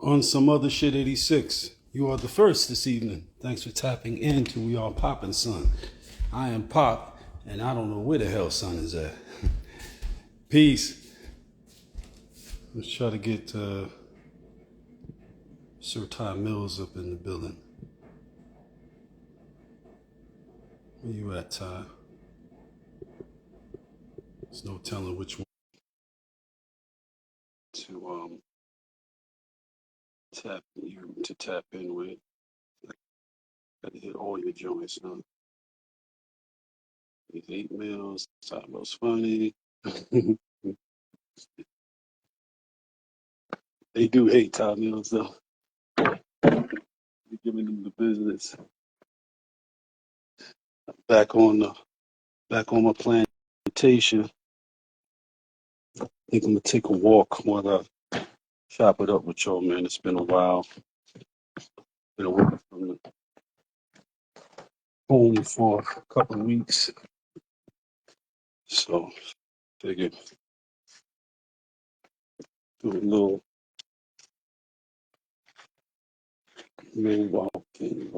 On some other shit 86. You are the first this evening. Thanks for tapping into WePopNSon. I am Pop, and I don't know where the hell Son is at. Peace. Let's try to get Sir Ty Mills up in the building. Where you at, Ty? There's no telling which one to tap in with. Got to hit all your joints, huh? These 8 Mills, Ty Mills funny. They do hate Ty Mills though. You're giving them the business. Back on my plantation. I think I'm gonna take a walk while I chop it up with y'all, man. It's been a while. Been away from the home for a couple of weeks. So figured do a little walking.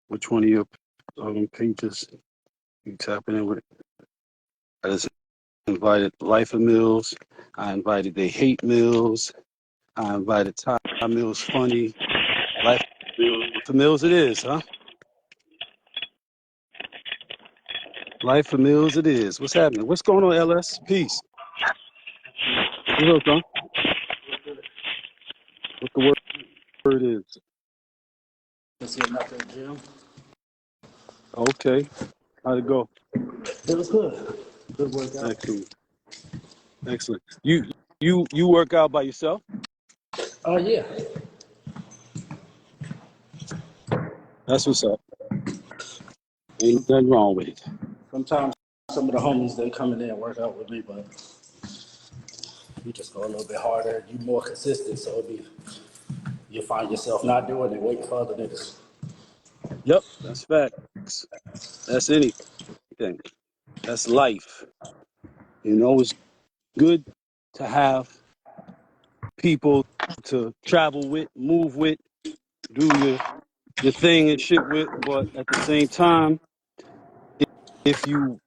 Which one of your pages you tapping in with? I just invited Life of Mills. I invited They Hate Mills. I invited Ty Mills Funny. Life of Mills it is, huh? Life of Mills it is. What's happening? What's going on, LS? Peace. What's up, son? What the word is? Just getting out to the gym. Okay. How'd it go? It was good. Good workout. Excellent. You work out by yourself? Oh, yeah. That's what's up. Ain't nothing wrong with it. Sometimes some of the homies, they come in there and work out with me, but you just go a little bit harder. You more consistent, so you find yourself not doing it, waiting for other niggas. Yep, that's facts. That's anything. That's life. You know, it's good to have people to travel with, move with, do your thing and shit with, but at the same time, if you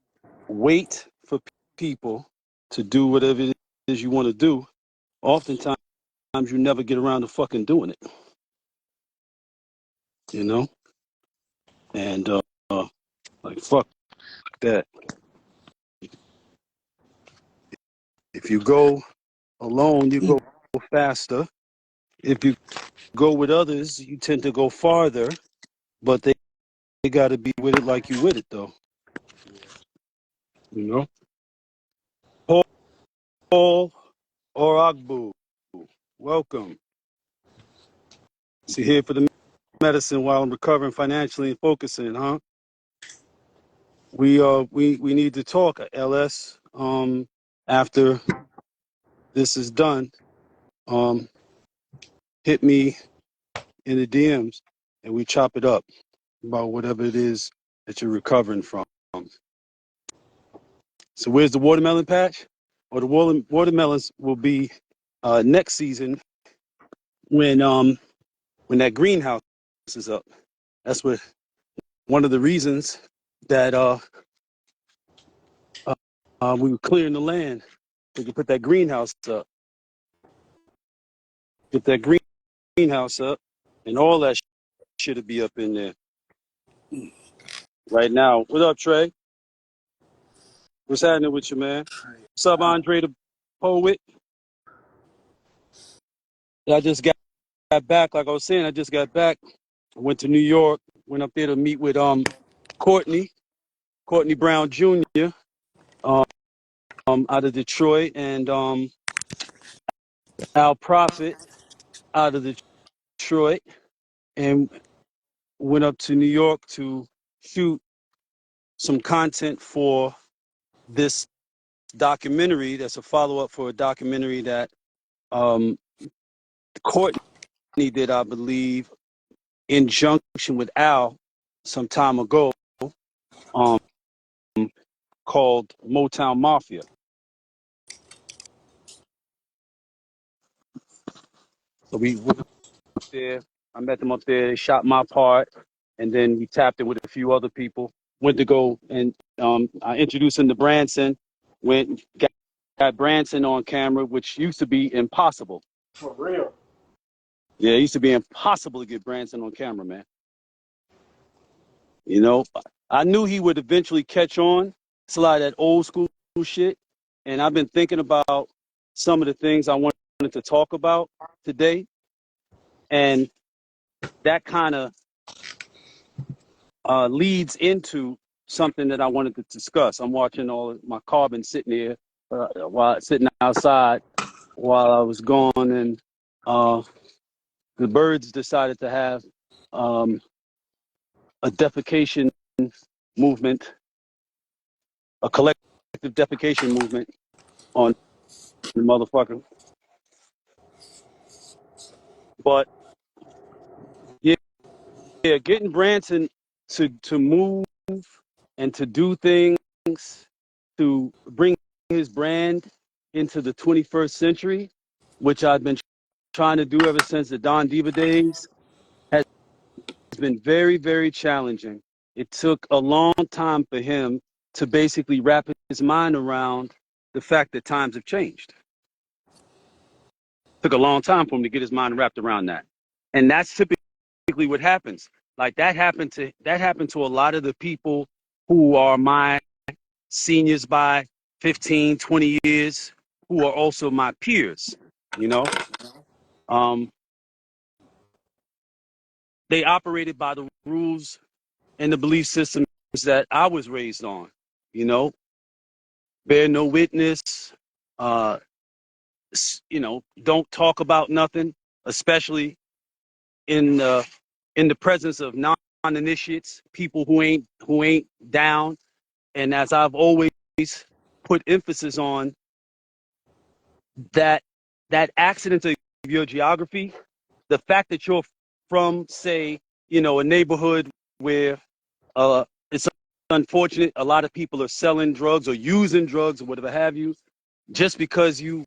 wait for people to do whatever it is you want to do, oftentimes you never get around to fucking doing it. You know? And like fuck that. If you go alone, you go faster. If you go with others, you tend to go farther, but they got to be with it like you with it, though. You know? Paul or Agbu, welcome. See, here for the medicine while I'm recovering financially and focusing, huh? We need to talk, LS. After this is done, hit me in the DMs and we chop it up about whatever it is that you're recovering from. So where's the watermelon patch? Or the watermelons will be next season when that greenhouse is up. That's what one of the reasons that we were clearing the land. We could put that greenhouse up. Get that greenhouse up, and all that shit will be up in there. Right now. What up, Trey? What's happening with you, man? What's up, Andre the Poet? I just got back, like I was saying, I just got back. I went to New York, went up there to meet with Courtney Brown Jr. Out of Detroit, and Al Prophet out of Detroit, and went up to New York to shoot some content for this documentary that's a follow-up for a documentary that Courtney did, I believe, injunction with Al some time ago, um, called Motown Mafia. So we went up there. I met them up there. They shot my part, and then we tapped it with a few other people. Went to go and I introduced him to Branson. Got Branson on camera, which used to be impossible. For real. Yeah, it used to be impossible to get Branson on camera, man. You know, I knew he would eventually catch on. It's a lot of that old school shit. And I've been thinking about some of the things I wanted to talk about today. And that kind of leads into something that I wanted to discuss. I'm watching all of my carbon sitting here while sitting outside while I was gone. And the birds decided to have a defecation movement, a collective defecation movement on the motherfucker. But yeah, getting Branson to move and to do things to bring his brand into the 21st century, which I've been trying to do ever since the Don Diva days, has been very, very challenging. It took a long time for him to basically wrap his mind around the fact that times have changed. Took a long time for him to get his mind wrapped around that. And that's typically what happens. Like that happened to a lot of the people who are my seniors by 15, 20 years, who are also my peers, you know. They operated by the rules and the belief systems that I was raised on, you know, bear no witness, uh, don't talk about nothing, especially in the presence of non-initiates, people who ain't down. And as I've always put emphasis on, that accident of your geography, the fact that you're from, say, a neighborhood where it's unfortunate a lot of people are selling drugs or using drugs or whatever have you, just because you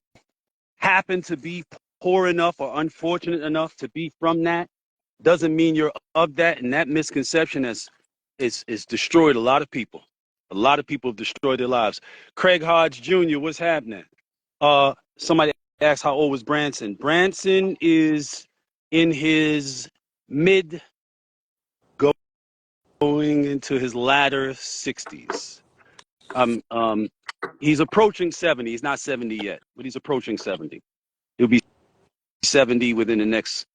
happen to be poor enough or unfortunate enough to be from that, doesn't mean you're of that. And that misconception has is destroyed a lot of people. A lot of people have destroyed their lives. Craig Hodge Jr., what's happening? Somebody asked how old was Branson. Branson is in his mid, going into his latter 60s. He's approaching 70. He's not 70 yet, but he's approaching 70. He'll be 70 within the next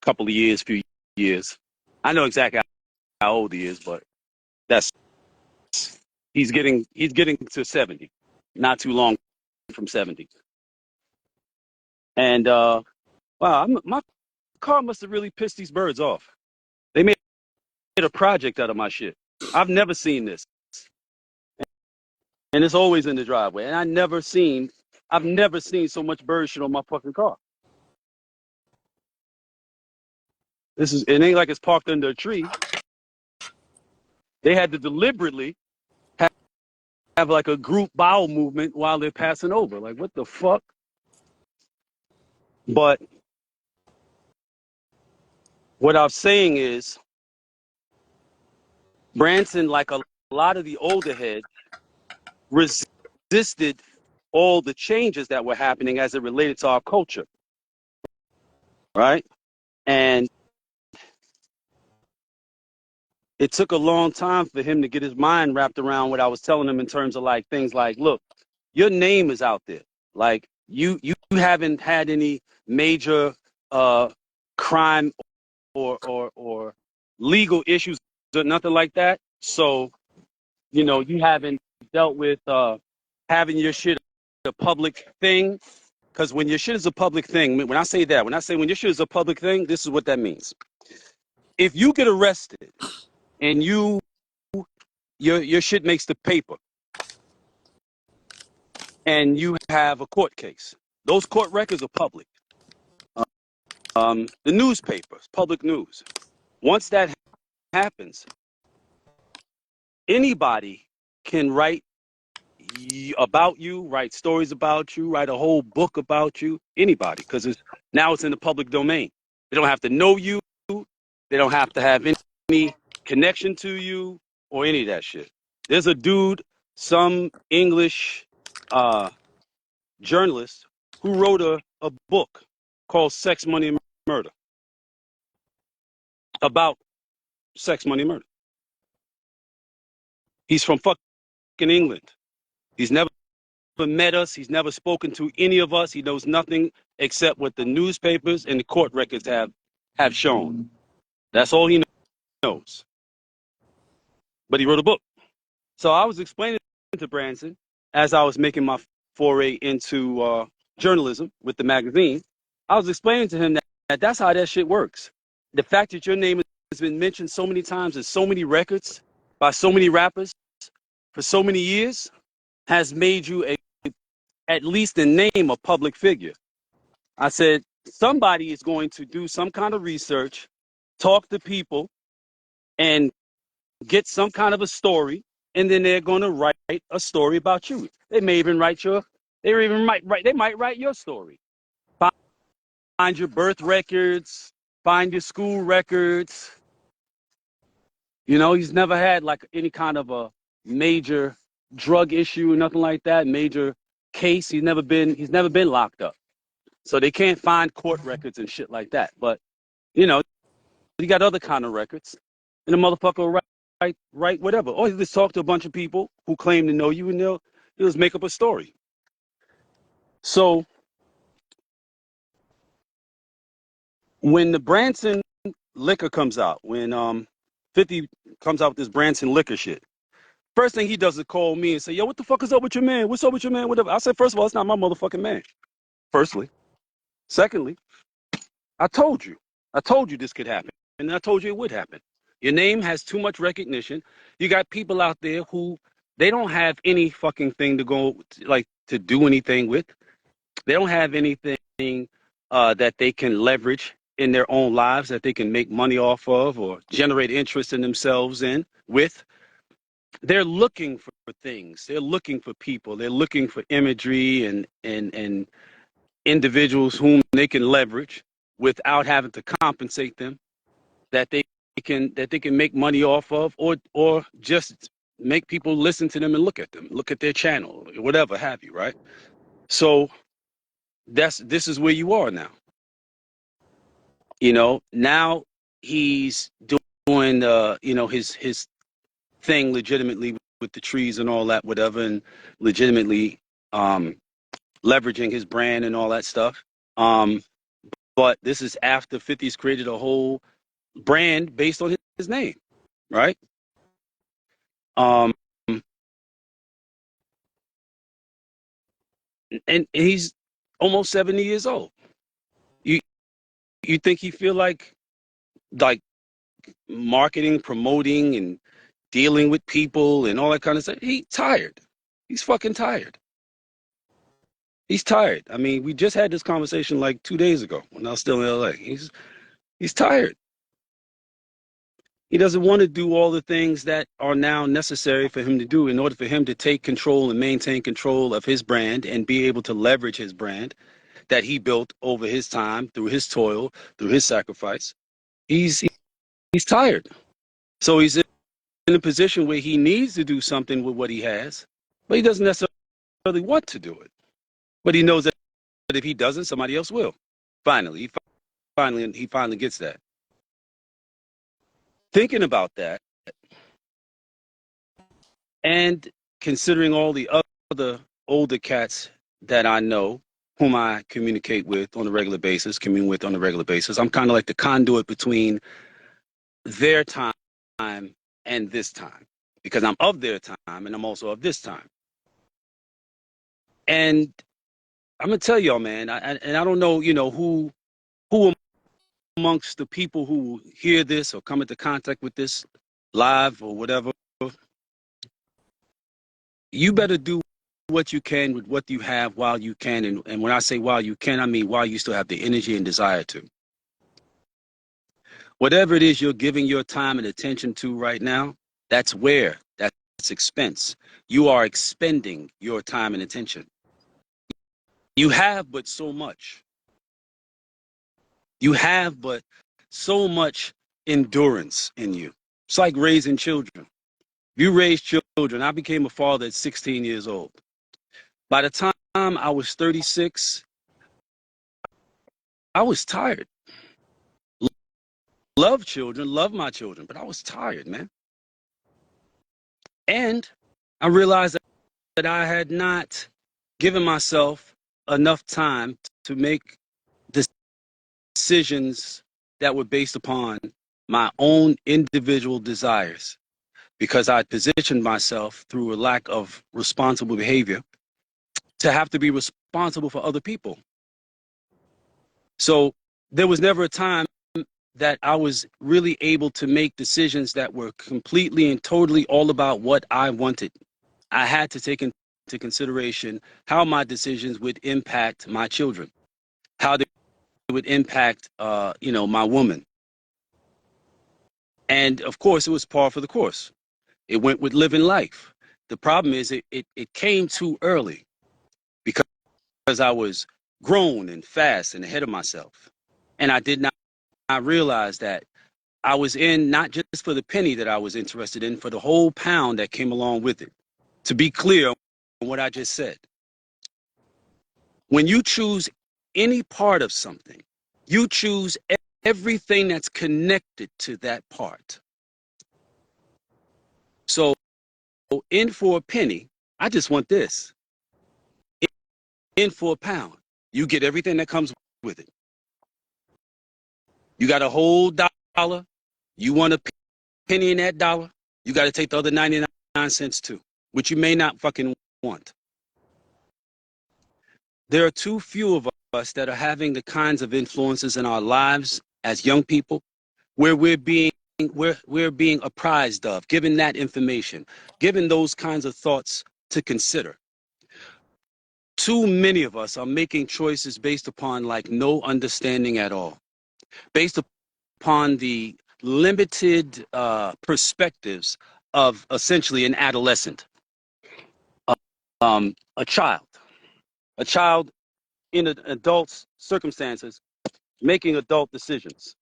couple of years, few years. I know exactly how old he is, but that's he's getting to 70, not too long from 70. And wow, my car must have really pissed these birds off. They made a project out of my shit. I've never seen this, and it's always in the driveway. And I've never seen so much bird shit on my fucking car. It ain't like it's parked under a tree. They had to deliberately have like a group bowel movement while they're passing over. Like, what the fuck? But what I'm saying is, Branson, like a lot of the older heads, resisted all the changes that were happening as it related to our culture, right? And it took a long time for him to get his mind wrapped around what I was telling him in terms of like things like, look, your name is out there. Like you haven't had any major crime or legal issues or nothing like that. So, you haven't dealt with having your shit a public thing. Because when your shit is a public thing, when I say when your shit is a public thing, this is what that means. If you get arrested and your shit makes the paper and you have a court case, those court records are public. The newspapers, public news. Once that happens, anybody can write about you, write stories about you, write a whole book about you. Anybody, because now it's in the public domain. They don't have to know you. They don't have to have any connection to you or any of that shit. There's a dude, some English uh, journalist, who wrote a book called Sex, Money, and Murder about sex, money, and murder. He's from fucking England. He's never met us. He's never spoken to any of us. He knows nothing except what the newspapers and the court records have shown. That's all he knows. But he wrote a book. So I was explaining to Branson as I was making my foray into journalism with the magazine. I was explaining to him that that's how that shit works. The fact that your name has been mentioned so many times in so many records by so many rappers for so many years has made you at least in name a public figure. I said, somebody is going to do some kind of research, talk to people, and get some kind of a story, and then they're going to write a story about you. They may even write they might write your story. Find your birth records, find your school records. You know, he's never had like any kind of a major drug issue or nothing like that, major case. He's never been locked up. So they can't find court records and shit like that. But, you know, you got other kind of records. And the motherfucker will write whatever. Or you just talk to a bunch of people who claim to know you, and they'll just make up a story. So when the Branson liquor comes out, when 50 comes out with this Branson liquor shit, first thing he does is call me and say, yo, what the fuck is up with your man? What's up with your man? Whatever. I said, first of all, it's not my motherfucking man. Firstly. Secondly, I told you this could happen. And I told you it would happen. Your name has too much recognition. You got people out there who they don't have any fucking thing to go like to do anything with. They don't have anything that they can leverage in their own lives that they can make money off of or generate interest in themselves in with. They're looking for things. They're looking for people. They're looking for imagery and individuals whom they can leverage without having to compensate them, that they can make money off of, or just make people listen to them and look at them, look at their channel, whatever have you, right? So this is where you are now. You know, now he's doing his thing legitimately with the trees and all that, whatever, and legitimately leveraging his brand and all that stuff. But this is after 50's created a whole brand based on his name, right? Um, and he's almost 70 years old. You think he feel like marketing, promoting, and dealing with people and all that kind of stuff? He's tired. He's fucking tired. He's tired. I mean, we just had this conversation like 2 days ago when I was still in LA. He's tired. He doesn't want to do all the things that are now necessary for him to do in order for him to take control and maintain control of his brand and be able to leverage his brand that he built over his time, through his toil, through his sacrifice. He's tired. So he's in a position where he needs to do something with what he has, but he doesn't necessarily want to do it. But he knows that if he doesn't, somebody else will. He finally gets that. Thinking about that, and considering all the other older cats that I know, whom I communicate with on a regular basis, commune with on a regular basis, I'm kind of like the conduit between their time and this time, because I'm of their time and I'm also of this time. And I'm gonna tell y'all, man, and I don't know, who amongst the people who hear this or come into contact with this live or whatever, you better do what you can with what you have while you can. And when I say while you can, I mean while you still have the energy and desire to. Whatever it is you're giving your time and attention to right now, that's expense. You are expending your time and attention. You have but so much. You have but so much endurance in you. It's like raising children. You raise children. I became a father at 16 years old. By the time I was 36, I was tired. Love children, love my children, but I was tired, man. And I realized that I had not given myself enough time to make decisions that were based upon my own individual desires because I positioned myself through a lack of responsible behavior to have to be responsible for other people. So there was never a time that I was really able to make decisions that were completely and totally all about what I wanted. I had to take into consideration how my decisions would impact my children, how they would impact, my woman. And of course, it was par for the course. It went with living life. The problem is it came too early because I was grown and fast and ahead of myself. And I did not realize that I was in not just for the penny that I was interested in, for the whole pound that came along with it. To be clear on what I just said, when you choose any part of something, you choose everything that's connected to that part. So in for a penny, I just want this. In for a pound, you get everything that comes with it. You got a whole dollar. You want a penny in that dollar. You got to take the other 99 cents too, which you may not fucking want. There are too few of us that are having the kinds of influences in our lives as young people where we're being apprised of, given that information, given those kinds of thoughts to consider. Too many of us are making choices based upon like no understanding at all, based upon the limited perspectives of essentially an adolescent, a child in an adult's circumstances, making adult decisions.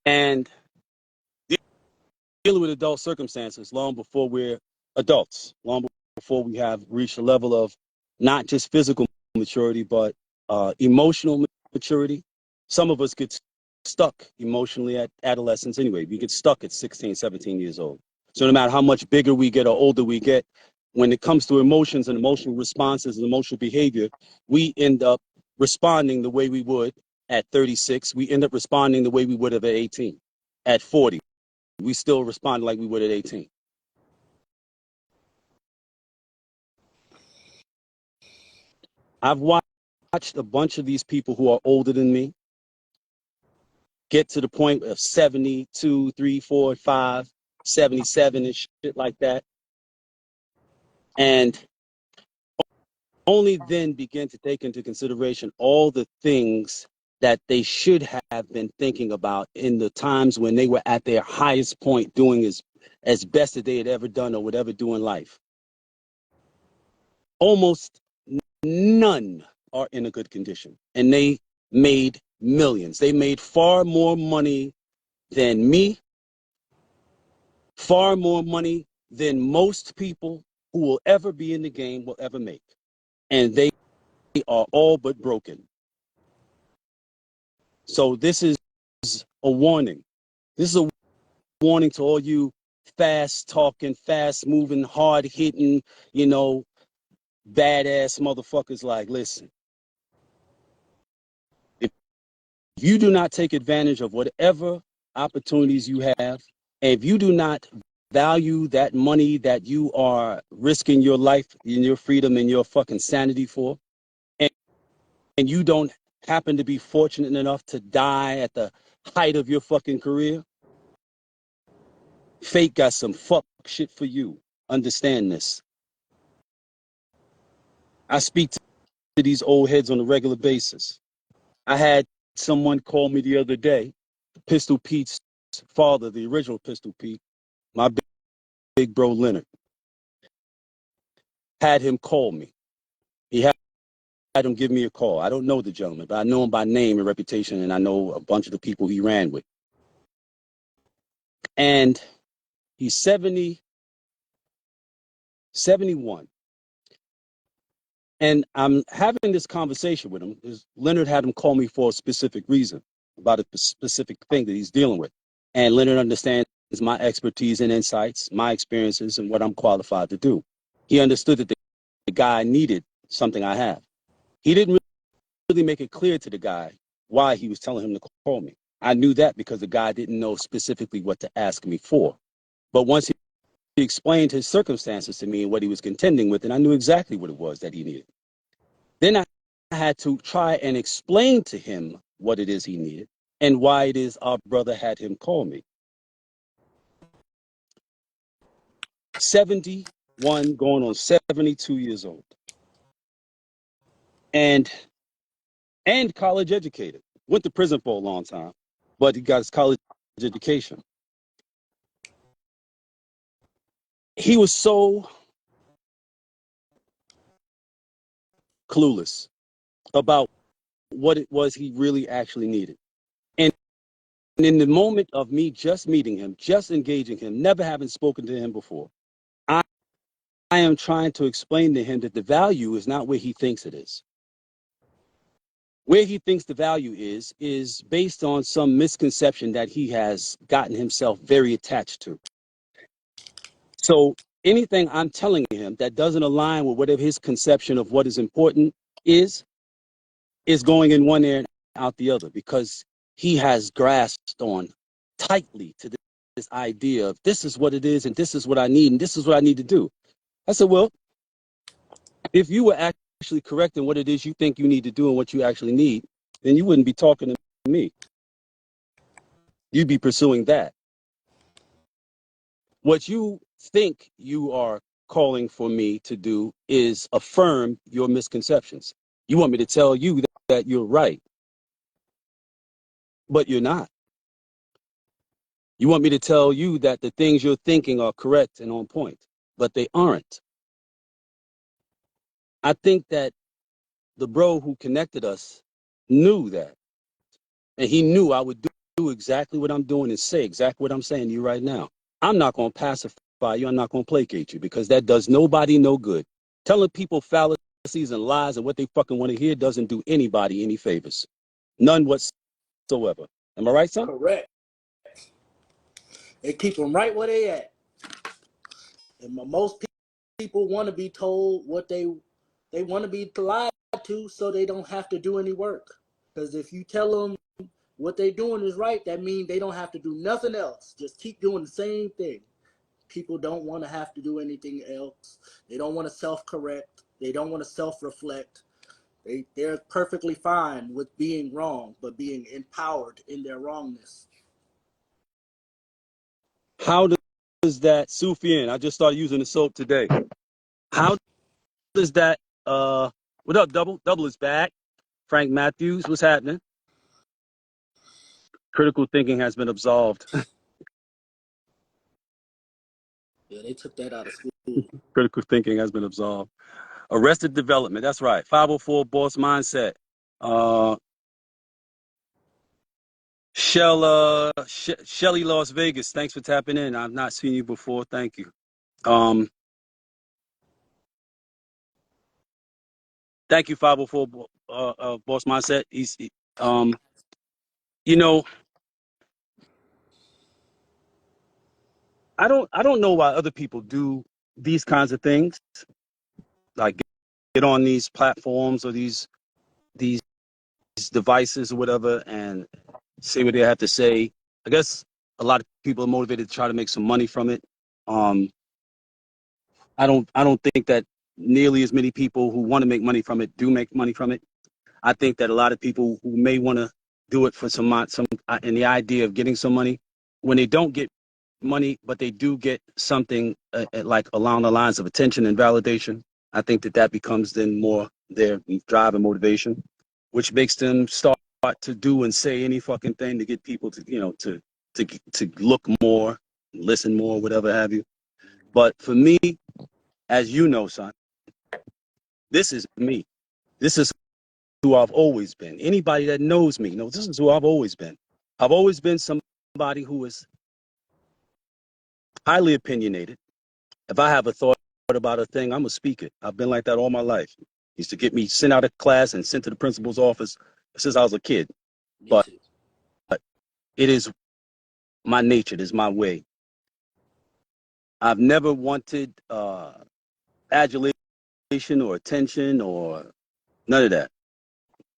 And dealing with adult circumstances long before we're adults, long before we have reached a level of not just physical maturity, but emotional maturity. Some of us get stuck emotionally at adolescence anyway. We get stuck at 16, 17 years old. So no matter how much bigger we get or older we get, when it comes to emotions and emotional responses and emotional behavior, we end up responding the way we would at 36. We end up responding the way we would have at 18, at 40. We still respond like we would at 18. I've watched a bunch of these people who are older than me get to the point of 72, 3, 4, 5, 77 and shit like that. And only then begin to take into consideration all the things that they should have been thinking about in the times when they were at their highest point doing as best as they had ever done or would ever do in life. Almost none are in a good condition. And they made millions. They made far more money than me, far more money than most people who will ever be in the game will ever make. And they are all but broken. So this is a warning. This is a warning to all you fast talking, fast moving, hard hitting, badass motherfuckers. Like, listen, if you do not take advantage of whatever opportunities you have, and if you do not value that money that you are risking your life and your freedom and your fucking sanity for, and you don't happen to be fortunate enough to die at the height of your fucking career, fate got some fuck shit for you. Understand this. I speak to these old heads on a regular basis. I had someone call me the other day, Pistol Pete's father, the original Pistol Pete, my big bro Leonard, had him call me. He had him give me a call. I don't know the gentleman, but I know him by name and reputation, and I know a bunch of the people he ran with. And he's 71. And I'm having this conversation with him because Leonard had him call me for a specific reason about a specific thing that he's dealing with. And Leonard understands my expertise and insights, my experiences, and what I'm qualified to do. He understood that the guy needed something I have. He didn't really make it clear to the guy why he was telling him to call me. I knew that because the guy didn't know specifically what to ask me for. But once he explained his circumstances to me and what he was contending with, and I knew exactly what it was that he needed. Then I had to try and explain to him what it is he needed and why it is our brother had him call me. 71 going on 72 years old. And college educated. Went to prison for a long time, but he got his college education. He was so clueless about what it was he really actually needed. And in the moment of me just meeting him, just engaging him, never having spoken to him before, I am trying to explain to him that the value is not where he thinks it is. Where he thinks the value is based on some misconception that he has gotten himself very attached to. So anything I'm telling him that doesn't align with whatever his conception of what is important is going in one ear and out the other, because he has grasped on tightly to this idea of this is what it is and this is what I need and this is what I need to do. I said, well, if you were actually correct in what it is you think you need to do and what you actually need, then you wouldn't be talking to me. You'd be pursuing that. What you think you are calling for me to do is affirm your misconceptions. You want me to tell you that you're right, but you're not. You want me to tell you that the things you're thinking are correct and on point, but they aren't. I think that the bro who connected us knew that. And he knew I would do exactly what I'm doing and say exactly what I'm saying to you right now. I'm not going to pacify you. I'm not going to placate you, because that does nobody no good. Telling people fallacies and lies and what they fucking want to hear doesn't do anybody any favors. None whatsoever. Am I right, son? Correct. They keep them right where they at. And most people want to be told what they want to be lied to, so they don't have to do any work. Because if you tell them what they're doing is right, that means they don't have to do nothing else. Just keep doing the same thing. People don't want to have to do anything else. They don't want to self-correct. They don't want to self-reflect. They're perfectly fine with being wrong, but being empowered in their wrongness. How does that, Sufian, I just started using the soap today. How does that, what up, Double? Double is back. Frank Matthews, what's happening? Critical thinking has been absolved. Yeah, they took that out of school. Critical thinking has been absolved. Arrested development, that's right. 504 boss mindset. Shelly Las Vegas, thanks for tapping in. I've not seen you before. Thank you. Thank you, 504 boss mindset. You know, I don't know why other people do these kinds of things, like get on these platforms or these devices or whatever and say what they have to say. I guess a lot of people are motivated to try to make some money from it. I don't think that nearly as many people who want to make money from it do make money from it. I think that a lot of people who may want to do it for some in the idea of getting some money, when they don't get money, but they do get something like along the lines of attention and validation, I think that becomes then more their drive and motivation, which makes them start to do and say any fucking thing to get people to, to look more, listen more, whatever have you. But for me, as you know, son, this is me. This is who I've always been. Anybody that knows me knows this is who I've always been. I've always been somebody who is highly opinionated. If I have a thought about a thing, I'm gonna speak it. I've been like that all my life. Used to get me sent out of class and sent to the principal's office since I was a kid. Me But too. it is my nature. It is my way. I've never wanted adulation or attention or none of that.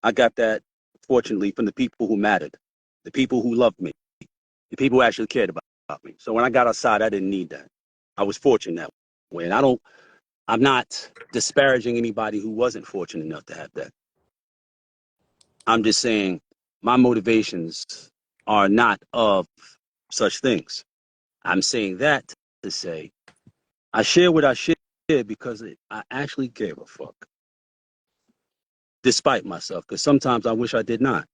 I got that, fortunately, from the people who mattered, the people who loved me, the people who actually cared about me. So when I got outside, I didn't need that. I was fortunate that way. And I'm not disparaging anybody who wasn't fortunate enough to have that. I'm just saying my motivations are not of such things. I'm saying that to say I share what I share because I actually gave a fuck, despite myself, because sometimes I wish I did not.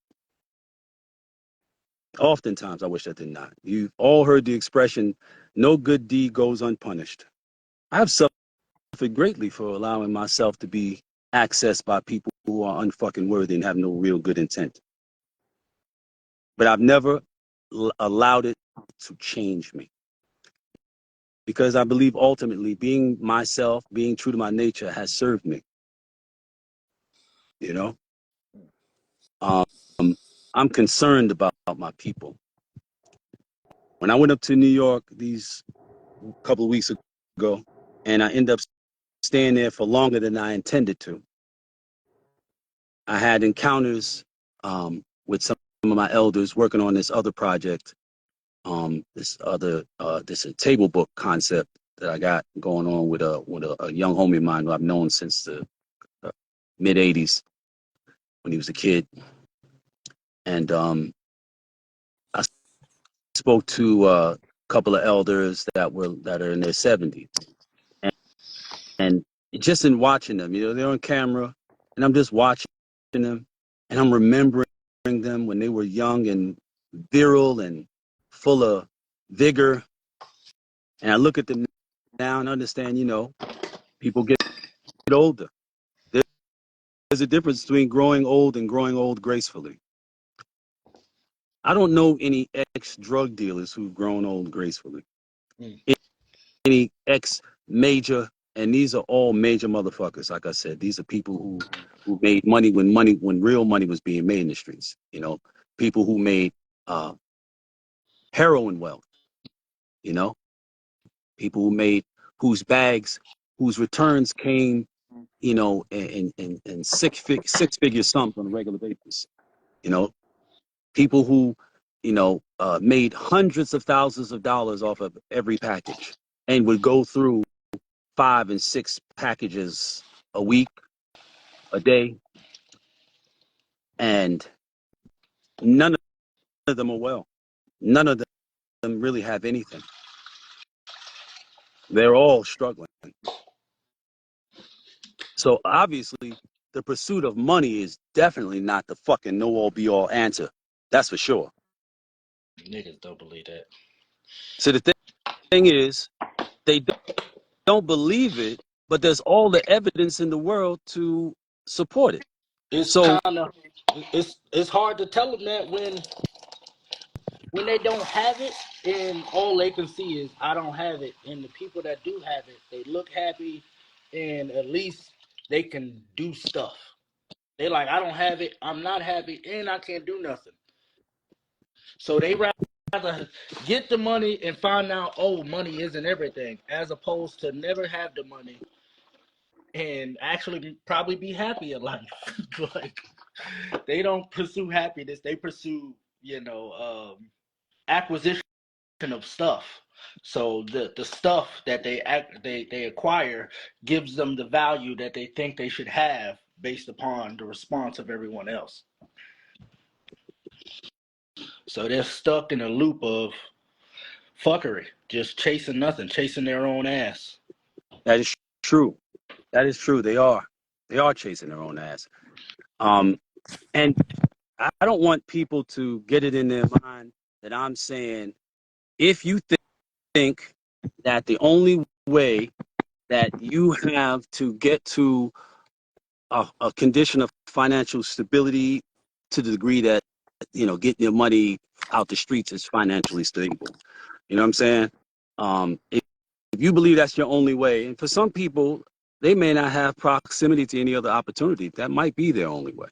Oftentimes I wish I did not. You've all heard the expression, no good deed goes unpunished. I've suffered greatly for allowing myself to be accessed by people who are unfucking worthy and have no real good intent. But I've never allowed it to change me. Because I believe ultimately being myself, being true to my nature has served me. You know? Um, I'm concerned about my people. When I went up to New York these couple of weeks ago, and I ended up staying there for longer than I intended to, I had encounters with some of my elders working on this other project, this table book concept that I got going on with a young homie of mine who I've known since the mid '80s when he was a kid, and I spoke to a couple of elders that are in their 70s, and just in watching them, they're on camera, and I'm just watching them, and I'm remembering them when they were young and virile and full of vigor, and I look at them now and understand, people get older. There's a difference between growing old and growing old gracefully. I don't know any ex-drug dealers who've grown old gracefully. Mm. Any ex-major, and these are all major motherfuckers. Like I said, these are people who made money when real money was being made in the streets. People who made uh, heroin wealth. You know, people whose bags, whose returns came, in six figure sums on a regular basis. You know, people who, made hundreds of thousands of dollars off of every package and would go through 5 and 6 packages a week, a day, and none of them are well. None of them really have anything. They're all struggling. So obviously, the pursuit of money is definitely not the fucking know-all be-all answer. That's for sure. Niggas don't believe that. So the thing is, they don't believe it, but there's all the evidence in the world to support it. It's So kind of it's hard to tell them that when they don't have it, and all they can see is I don't have it, and the people that do have it, they look happy, and at least they can do stuff. They like I don't have it, I'm not happy, and I can't do nothing. So they rather get the money and find out, oh, money isn't everything, as opposed to never have the money and actually probably be happy in life. Like they don't pursue happiness; they pursue, acquisition of stuff. So the stuff that they acquire gives them the value that they think they should have based upon the response of everyone else. So they're stuck in a loop of fuckery, just chasing nothing, chasing their own ass. that is true. That is true. They are chasing their own ass. And I don't want people to get it in their mind that I'm saying if you think that the only way that you have to get to a condition of financial stability to the degree that getting your money out the streets is financially stable. You know what I'm saying? If you believe that's your only way, and for some people, they may not have proximity to any other opportunity. That might be their only way.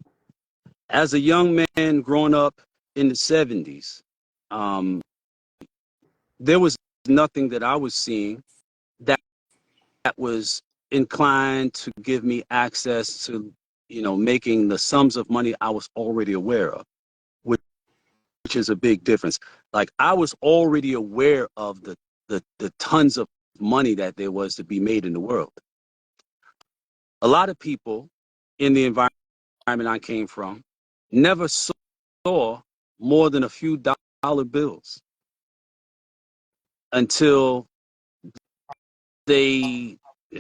As a young man growing up in the 70s, um, there was nothing that I was seeing that was inclined to give me access to, making the sums of money I was already aware of, which is a big difference. Like I was already aware of the tons of money that there was to be made in the world. A lot of people in the environment I came from never saw more than a few dollar bills until they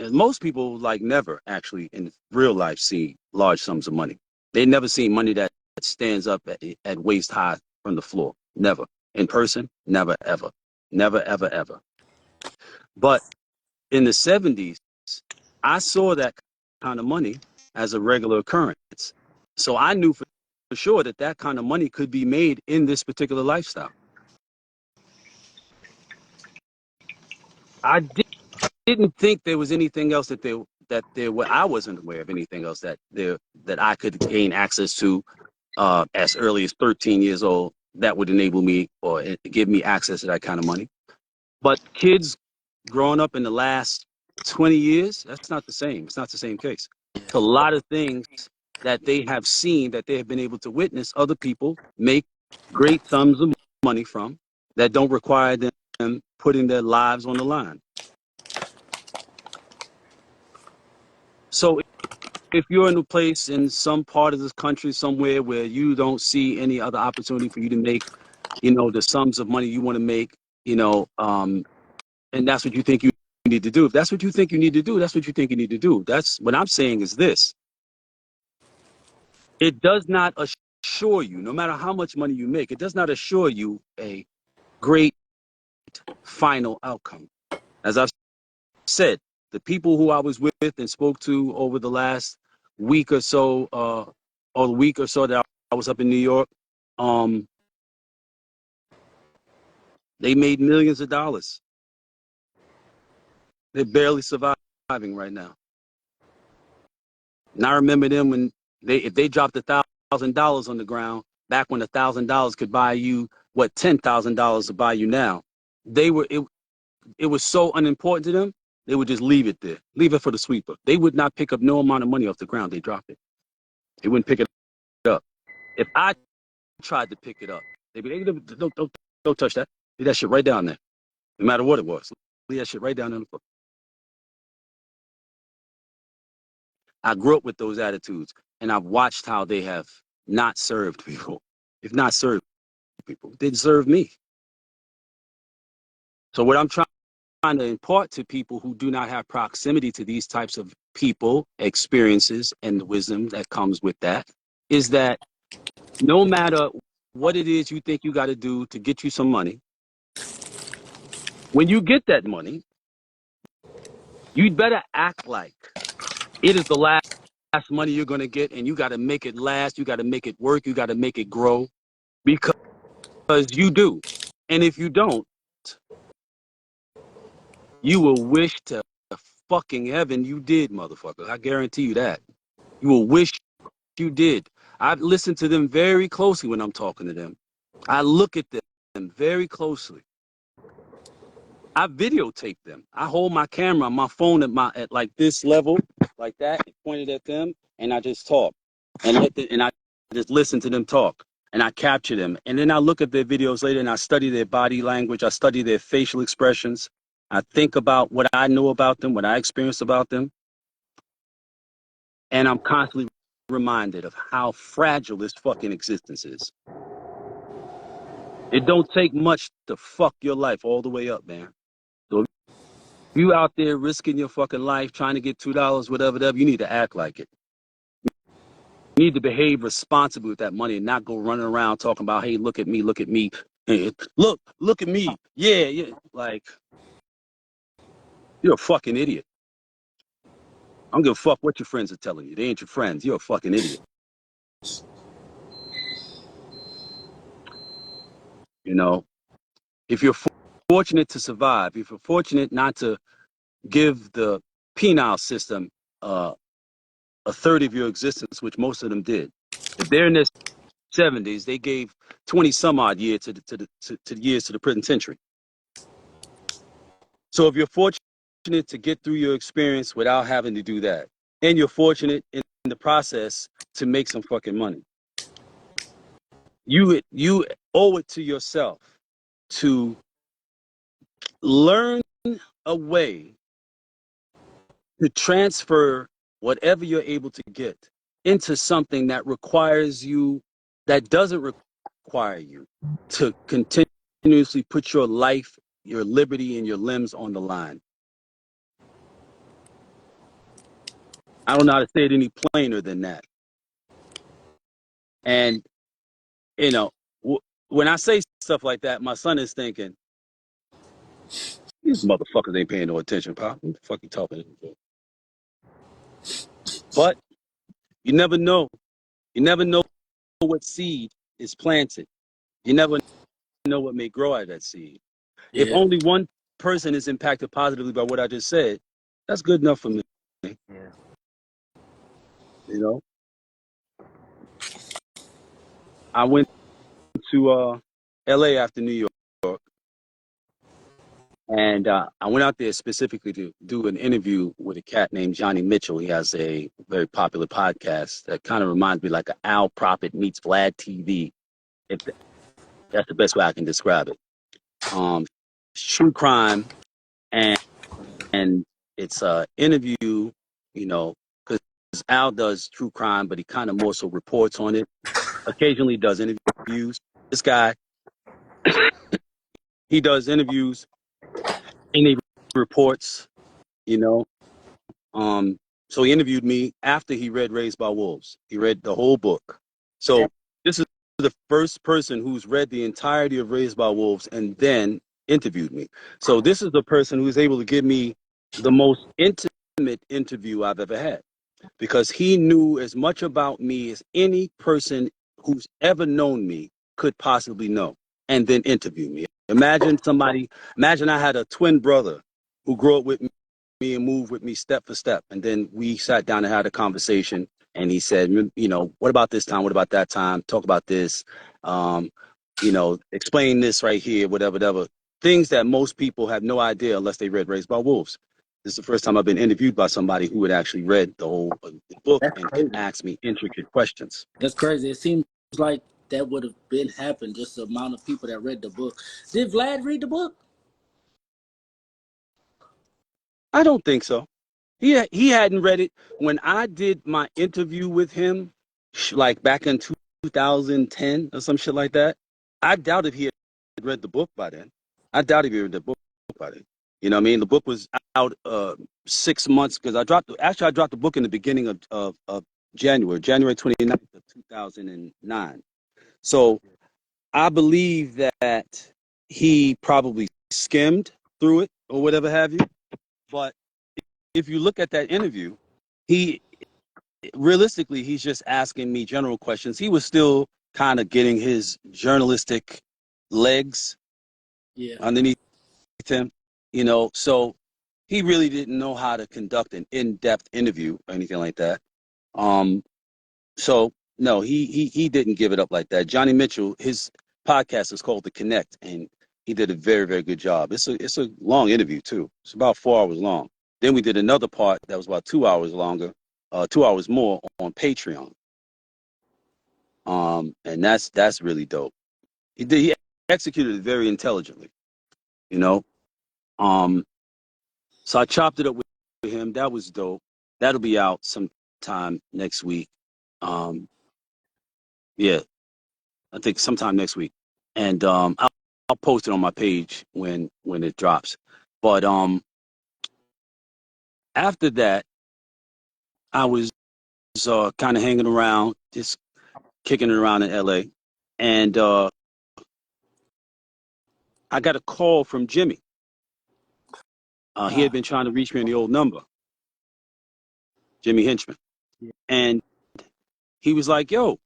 most people like never actually in real life see large sums of money. They never seen money that stands up at waist high from the floor. Never. In person, never ever. Never ever ever. But in the 70s, I saw that kind of money as a regular occurrence. So I knew for sure that that kind of money could be made in this particular lifestyle. I didn't think there was anything else I wasn't aware of anything else that I could gain access to as early as 13 years old that would enable me or give me access to that kind of money. But kids growing up in the last 20 years, that's not the same. It's not the same case. It's a lot of things that they have seen, that they have been able to witness other people make great sums of money from that don't require them putting their lives on the line. So if you're in a place in some part of this country somewhere where you don't see any other opportunity for you to make, the sums of money you want to make, and that's what you think you need to do. If that's what you think you need to do, that's what you think you need to do. That's what I'm saying is this. It does not assure you, no matter how much money you make, it does not assure you a great final outcome. As I've said, the people who I was with and spoke to over the last week or so, or the week or so that I was up in New York, they made millions of dollars. They're barely surviving right now. And I remember them when if they dropped $1,000 on the ground, back when $1,000 could buy you what $10,000 to buy you now, it was so unimportant to them, they would just leave it there, leave it for the sweeper. They would not pick up no amount of money off the ground. They dropped it. They wouldn't pick it up. If I tried to pick it up, they'd be like, don't touch that. Leave that shit right down there, no matter what it was. Leave that shit right down on the floor. I grew up with those attitudes, and I've watched how they have not served people. If not served people, they serve me. So what I'm trying to impart to people who do not have proximity to these types of people, experiences, and the wisdom that comes with that is that no matter what it is you think you got to do to get you some money, when you get that money, you'd better act like it is the last money you're going to get, and you got to make it last. You got to make it work. You got to make it grow because you do. And if you don't, you will wish to fucking heaven you did, motherfucker. I guarantee you that. You will wish you did. I listen to them very closely when I'm talking to them. I look at them very closely. I videotape them. I hold my camera, my phone at like this level, like that, pointed at them, and I just talk, and I just listen to them talk, and I capture them, and then I look at their videos later, and I study their body language, I study their facial expressions, I think about what I know about them, what I experienced about them, and I'm constantly reminded of how fragile this fucking existence is. It don't take much to fuck your life all the way up, man. So if you out there risking your fucking life trying to get $2, whatever, you need to act like it. need to behave responsibly with that money and not go running around talking about, hey, look at me, hey, look at me. Yeah, yeah. Like, you're a fucking idiot. I don't give a fuck what your friends are telling you. They ain't your friends. You're a fucking idiot. You know, if you're fortunate to survive, if you're fortunate not to give the penile system a third of your existence, which most of them did, if they're in their 70s, they gave 20 some odd years to years to the penitentiary. So if you're fortunate to get through your experience without having to do that, and you're fortunate in the process to make some fucking money, you owe it to yourself to learn a way to transfer whatever you're able to get into something that requires you, that doesn't require you to continuously put your life, your liberty, and your limbs on the line. I don't know how to say it any plainer than that. And, you know, when I say stuff like that, my son is thinking, these motherfuckers ain't paying no attention, pop. What the fuck you talking about? But you never know. You never know what seed is planted. You never know what may grow out of that seed. If Yeah. only one person is impacted positively by what I just said, that's good enough for me. Yeah. You know, I went to LA after New York, and I went out there specifically to do an interview with a cat named Johnny Mitchell. He has a very popular podcast that kind of reminds me like an Al Prophet meets Vlad TV. If that's the best way I can describe it. It's true crime, and and it's a interview, you know, because Al does true crime, but he kind of more so reports on it. Occasionally does interviews. This guy, he does interviews and he reports, you know. Um, so he interviewed me after he read Raised by Wolves. He read the whole book. So this is the first person who's read the entirety of Raised by Wolves and then interviewed me. So this is the person who's able to give me the most intimate interview I've ever had, because he knew as much about me as any person who's ever known me could possibly know, and then interview me. Imagine I had a twin brother who grew up with me and moved with me step for step. And then we sat down and had a conversation. And he said, you know, what about this time? What about that time? Talk about this. Um, you know, explain this right here, whatever, whatever. Things that most people have no idea unless they read Raised by Wolves. This is the first time I've been interviewed by somebody who had actually read the whole book That's and could crazy. ask me intricate questions. That's crazy. It seems like that would have been happened, just the amount of people that read the book. Did Vlad read the book? I don't think so. He hadn't read it when I did my interview with him, like back in 2010 or some shit like that. I doubt if he had read the book by then. I doubt if he read the book by then. You know what I mean? The book was out 6 months because I dropped the book in the beginning of January 29th of 2009. So I believe that he probably skimmed through it or whatever have you. But if you look at that interview, he realistically, he's just asking me general questions. He was still kind of getting his journalistic legs Yeah. underneath him, you know. So he really didn't know how to conduct an in-depth interview or anything like that. Um, so no, he didn't give it up like that. Johnny Mitchell, his podcast is called The Connect, and he did a very, very good job. It's a long interview too. It's about 4 hours long. Then we did another part that was about 2 hours longer, 2 hours more on Patreon. And that's really dope. He executed it very intelligently, you know. Um, so I chopped it up with him. That was dope. That'll be out sometime next week. Yeah, I think sometime next week, and I'll post it on my page when it drops. But after that, I was kind of hanging around. just kicking it around in LA. And I got a call from Jimmy. He had been trying to reach me on the old number, Jimmy Hinchman. And he was like, yo,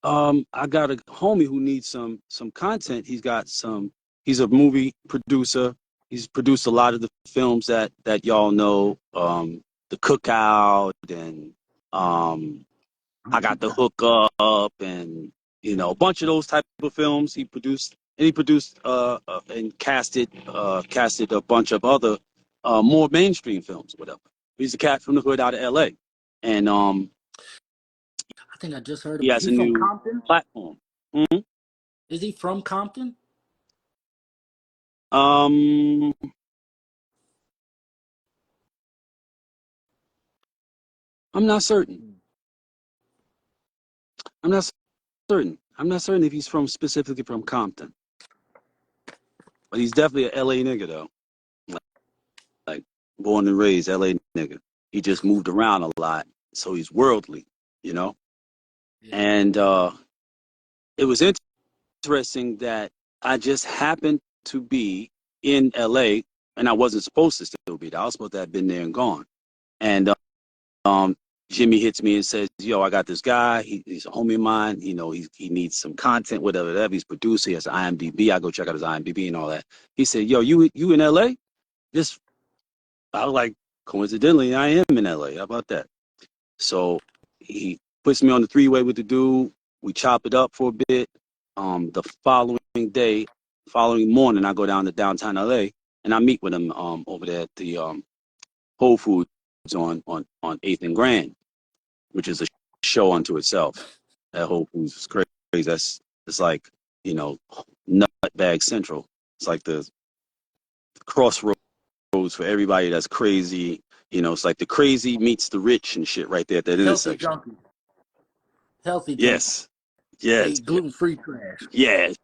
I got a homie who needs some content. He's a movie producer. He's produced a lot of the films that y'all know, The Cookout and I Got the Hook Up and a bunch of those type of films he produced. And he produced and casted a bunch of other more mainstream films, whatever. He's a cat from the hood out of LA. And I think I just heard he him. Is has he a from new Compton? platform. Hmm. Is he from Compton? Um, I'm not certain. I'm not certain. I'm not certain if he's specifically from Compton, but he's definitely a LA nigga though. Like born and raised LA nigga. He just moved around a lot, so he's worldly, you know. Yeah. And it was interesting that I just happened to be in LA, and I wasn't supposed to still be there. I was supposed to have been there and gone. And um, Jimmy hits me and says, "Yo, I got this guy. He's a homie of mine. He needs some content, whatever. He's producer. He has IMDb. I go check out his IMDb and all that." He said, "Yo, you in LA?" Just I was like, coincidentally, I am in LA. How about that? So he puts me on the three-way with the dude. We chop it up for a bit. The following morning, I go down to downtown LA and I meet with him over there at the Whole Foods on 8th and Grand, which is a show unto itself. That Whole Foods is crazy. It's like, nutbag central. It's like the crossroads for everybody that's crazy. It's like the crazy meets the rich and shit right there at that Healthy intersection. junkie. Healthy junkie. Yes. Yes. Ate gluten-free trash. Yes.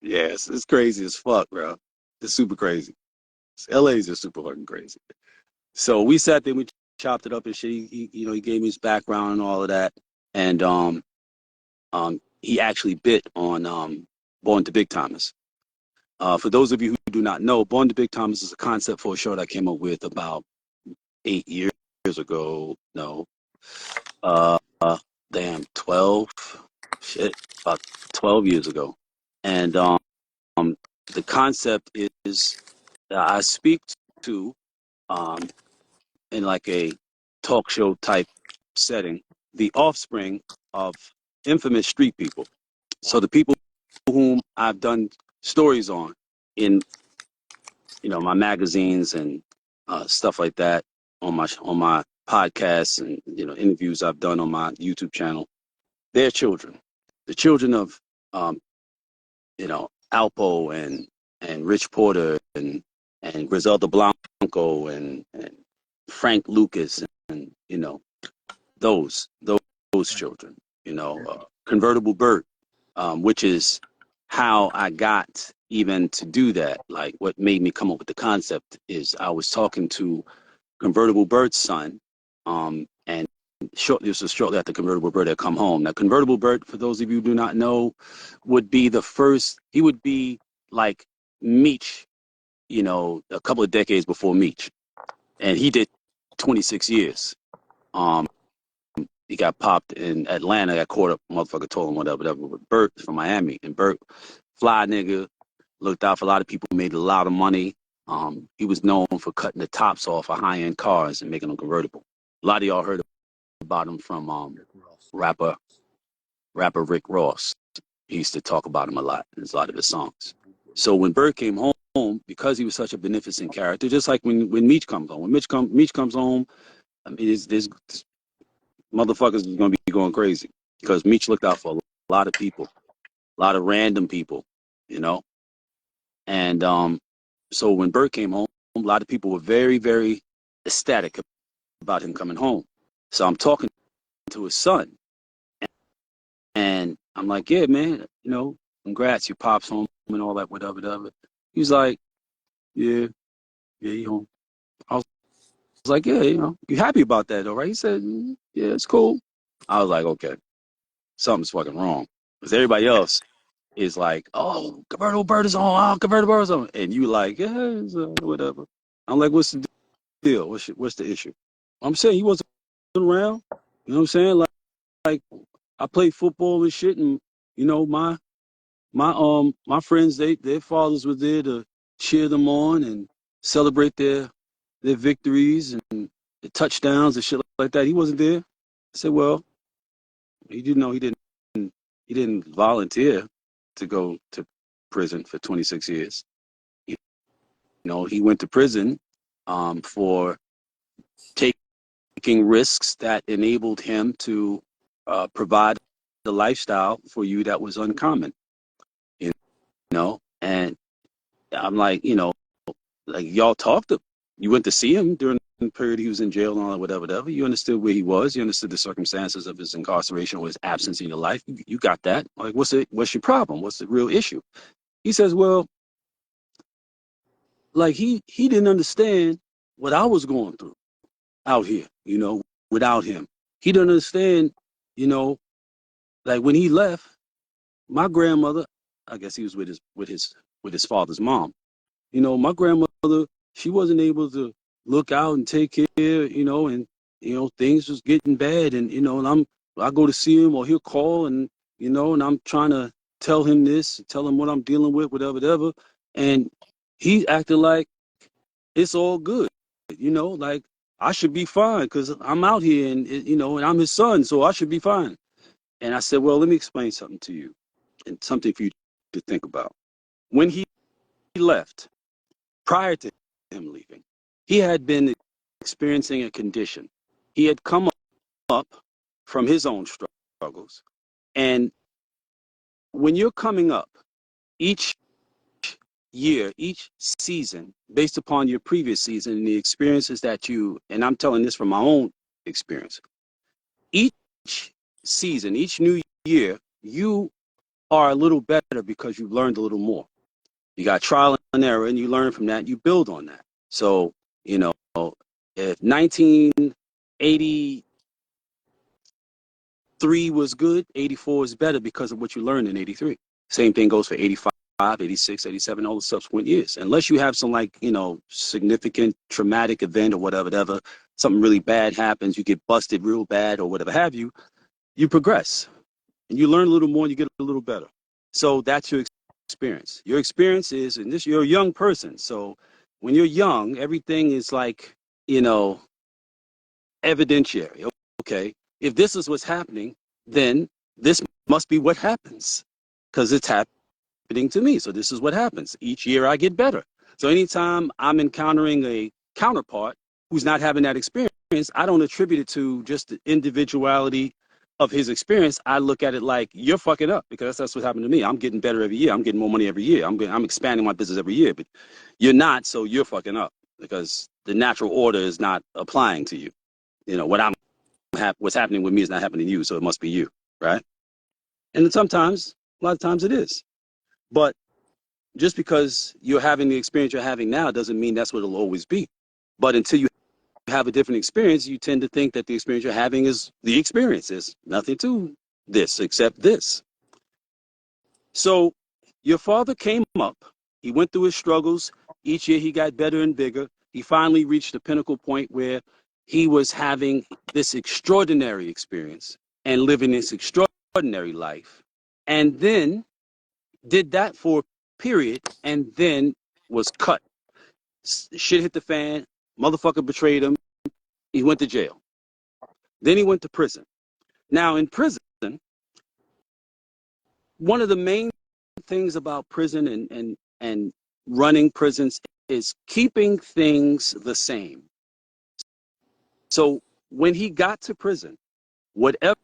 Yes. It's crazy as fuck, bro. It's super crazy. LA's just super fucking crazy. So we sat there, we chopped it up and shit. He gave me his background and all of that. And he actually bit on Born to Big Timers. For those of you who do not know, Born to Big Timers is a concept for a show that I came up with about 8 years ago. No, uh, damn, 12, shit, about 12 years ago. And the concept is I speak to, um, in like a talk show type setting, the offspring of infamous street people. So the people whom I've done stories on in my magazines and stuff like that, on my podcasts and interviews I've done on my YouTube channel. Their children, the children of Alpo and Rich Porter and Griselda Blanco and Frank Lucas and those children. Convertible Burt, which is how I got even to do that. Like what made me come up with the concept is I was talking to Convertible Burt's son, and this was shortly after Convertible Burt had come home. Now, Convertible Burt, for those of you who do not know, would be the first. He would be like Meech, a couple of decades before Meech, and he did 26 years. Um, he got popped in Atlanta, got caught up, motherfucker told him whatever. But Burt from Miami, and Burt, fly nigga, looked out for a lot of people, made a lot of money. He was known for cutting the tops off of high-end cars and making them convertible. A lot of y'all heard about him from rapper Rick Ross. He used to talk about him a lot in a lot of his songs. So when Burt came home, because he was such a beneficent character, just like when Meech comes home. When Meech comes home, I mean, this motherfuckers is gonna be going crazy because Meech looked out for a lot of people, a lot of random people, you know. And so when Burt came home, a lot of people were very, very ecstatic about him coming home. So I'm talking to his son, and I'm like, "Yeah, man, congrats, your pops home and all that, whatever, whatever." He's like, "Yeah, yeah, he home." like, yeah, you happy about that, though, right? He said, yeah, it's cool. I was like, okay, something's fucking wrong. Because everybody else is like, oh, convertible bird is on, oh, convertible bird is on. And you like, yeah, it's, whatever. I'm like, what's the deal? What's the issue? I'm saying he wasn't around. You know what I'm saying? Like I played football and shit, and my friends, their fathers were there to cheer them on and celebrate their victories and the touchdowns and shit like that. He wasn't there. I said, well, he didn't know he didn't volunteer to go to prison for 26 years. You he went to prison for taking risks that enabled him to provide the lifestyle for you that was uncommon. You and I'm like, like y'all talked to, you went to see him during the period he was in jail and all that, whatever. You understood where he was. You understood the circumstances of his incarceration or his absence in your life. You got that. Like, what's your problem? What's the real issue? He says, well, like he didn't understand what I was going through out here, without him. He didn't understand, you know, like when he left, my grandmother, I guess he was with his father's mom. My grandmother, she wasn't able to look out and take care, and things was getting bad, and I go to see him or he'll call and I'm trying to tell him this, tell him what I'm dealing with, whatever, and he acted like it's all good, like I should be fine because I'm out here and I'm his son, so I should be fine. And I said, well, let me explain something to you and something for you to think about. When he left, prior to him leaving, he had been experiencing a condition. He had come up from his own struggles. And when you're coming up, each year, each season, based upon your previous season and the experiences and I'm telling this from my own experience, each season, each new year, you are a little better because you've learned a little more. You got trial and error, and you learn from that, and you build on that. So, if 1983 was good, 84 is better because of what you learned in 83. Same thing goes for 85, 86, 87, all the subsequent years. Unless you have some significant traumatic event or whatever, something really bad happens, you get busted real bad or whatever have you, you progress. And you learn a little more and you get a little better. So that's your experience. Your experience is, and you're a young person. So when you're young, everything is like, evidentiary. Okay. If this is what's happening, then this must be what happens because it's happening to me. So this is what happens. Each year I get better. So anytime I'm encountering a counterpart who's not having that experience, I don't attribute it to just the individuality of his experience. I look at it like you're fucking up because that's what's happened to me. I'm getting better every year. I'm getting more money every year. I'm expanding my business every year, but you're not. So you're fucking up because the natural order is not applying to you. What's happening with me is not happening to you, so it must be you, right? And sometimes, a lot of times it is. But just because you're having the experience you're having now doesn't mean that's what it'll always be. But until you have a different experience, you tend to think that the experience you're having is the experience. There's nothing to this except this. So your father came up. He went through his struggles. Each year he got better and bigger. He finally reached the pinnacle point where he was having this extraordinary experience and living this extraordinary life. And then did that for a period and then was cut. Shit hit the fan. Motherfucker betrayed him. He went to jail. Then he went to prison. Now in prison, one of the main things about prison and running prisons is keeping things the same. So when he got to prison, whatever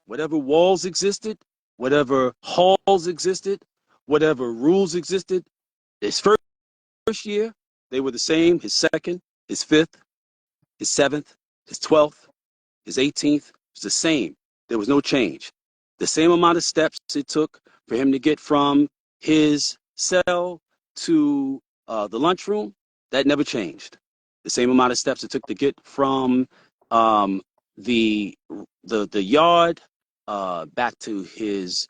whatever walls existed, whatever halls existed, whatever rules existed, his first year, they were the same. His second, his fifth, his seventh, his 12th, his 18th was the same. There was no change. The same amount of steps it took for him to get from his cell to the lunchroom, that never changed. the same amount of steps it took to get from the yard back to his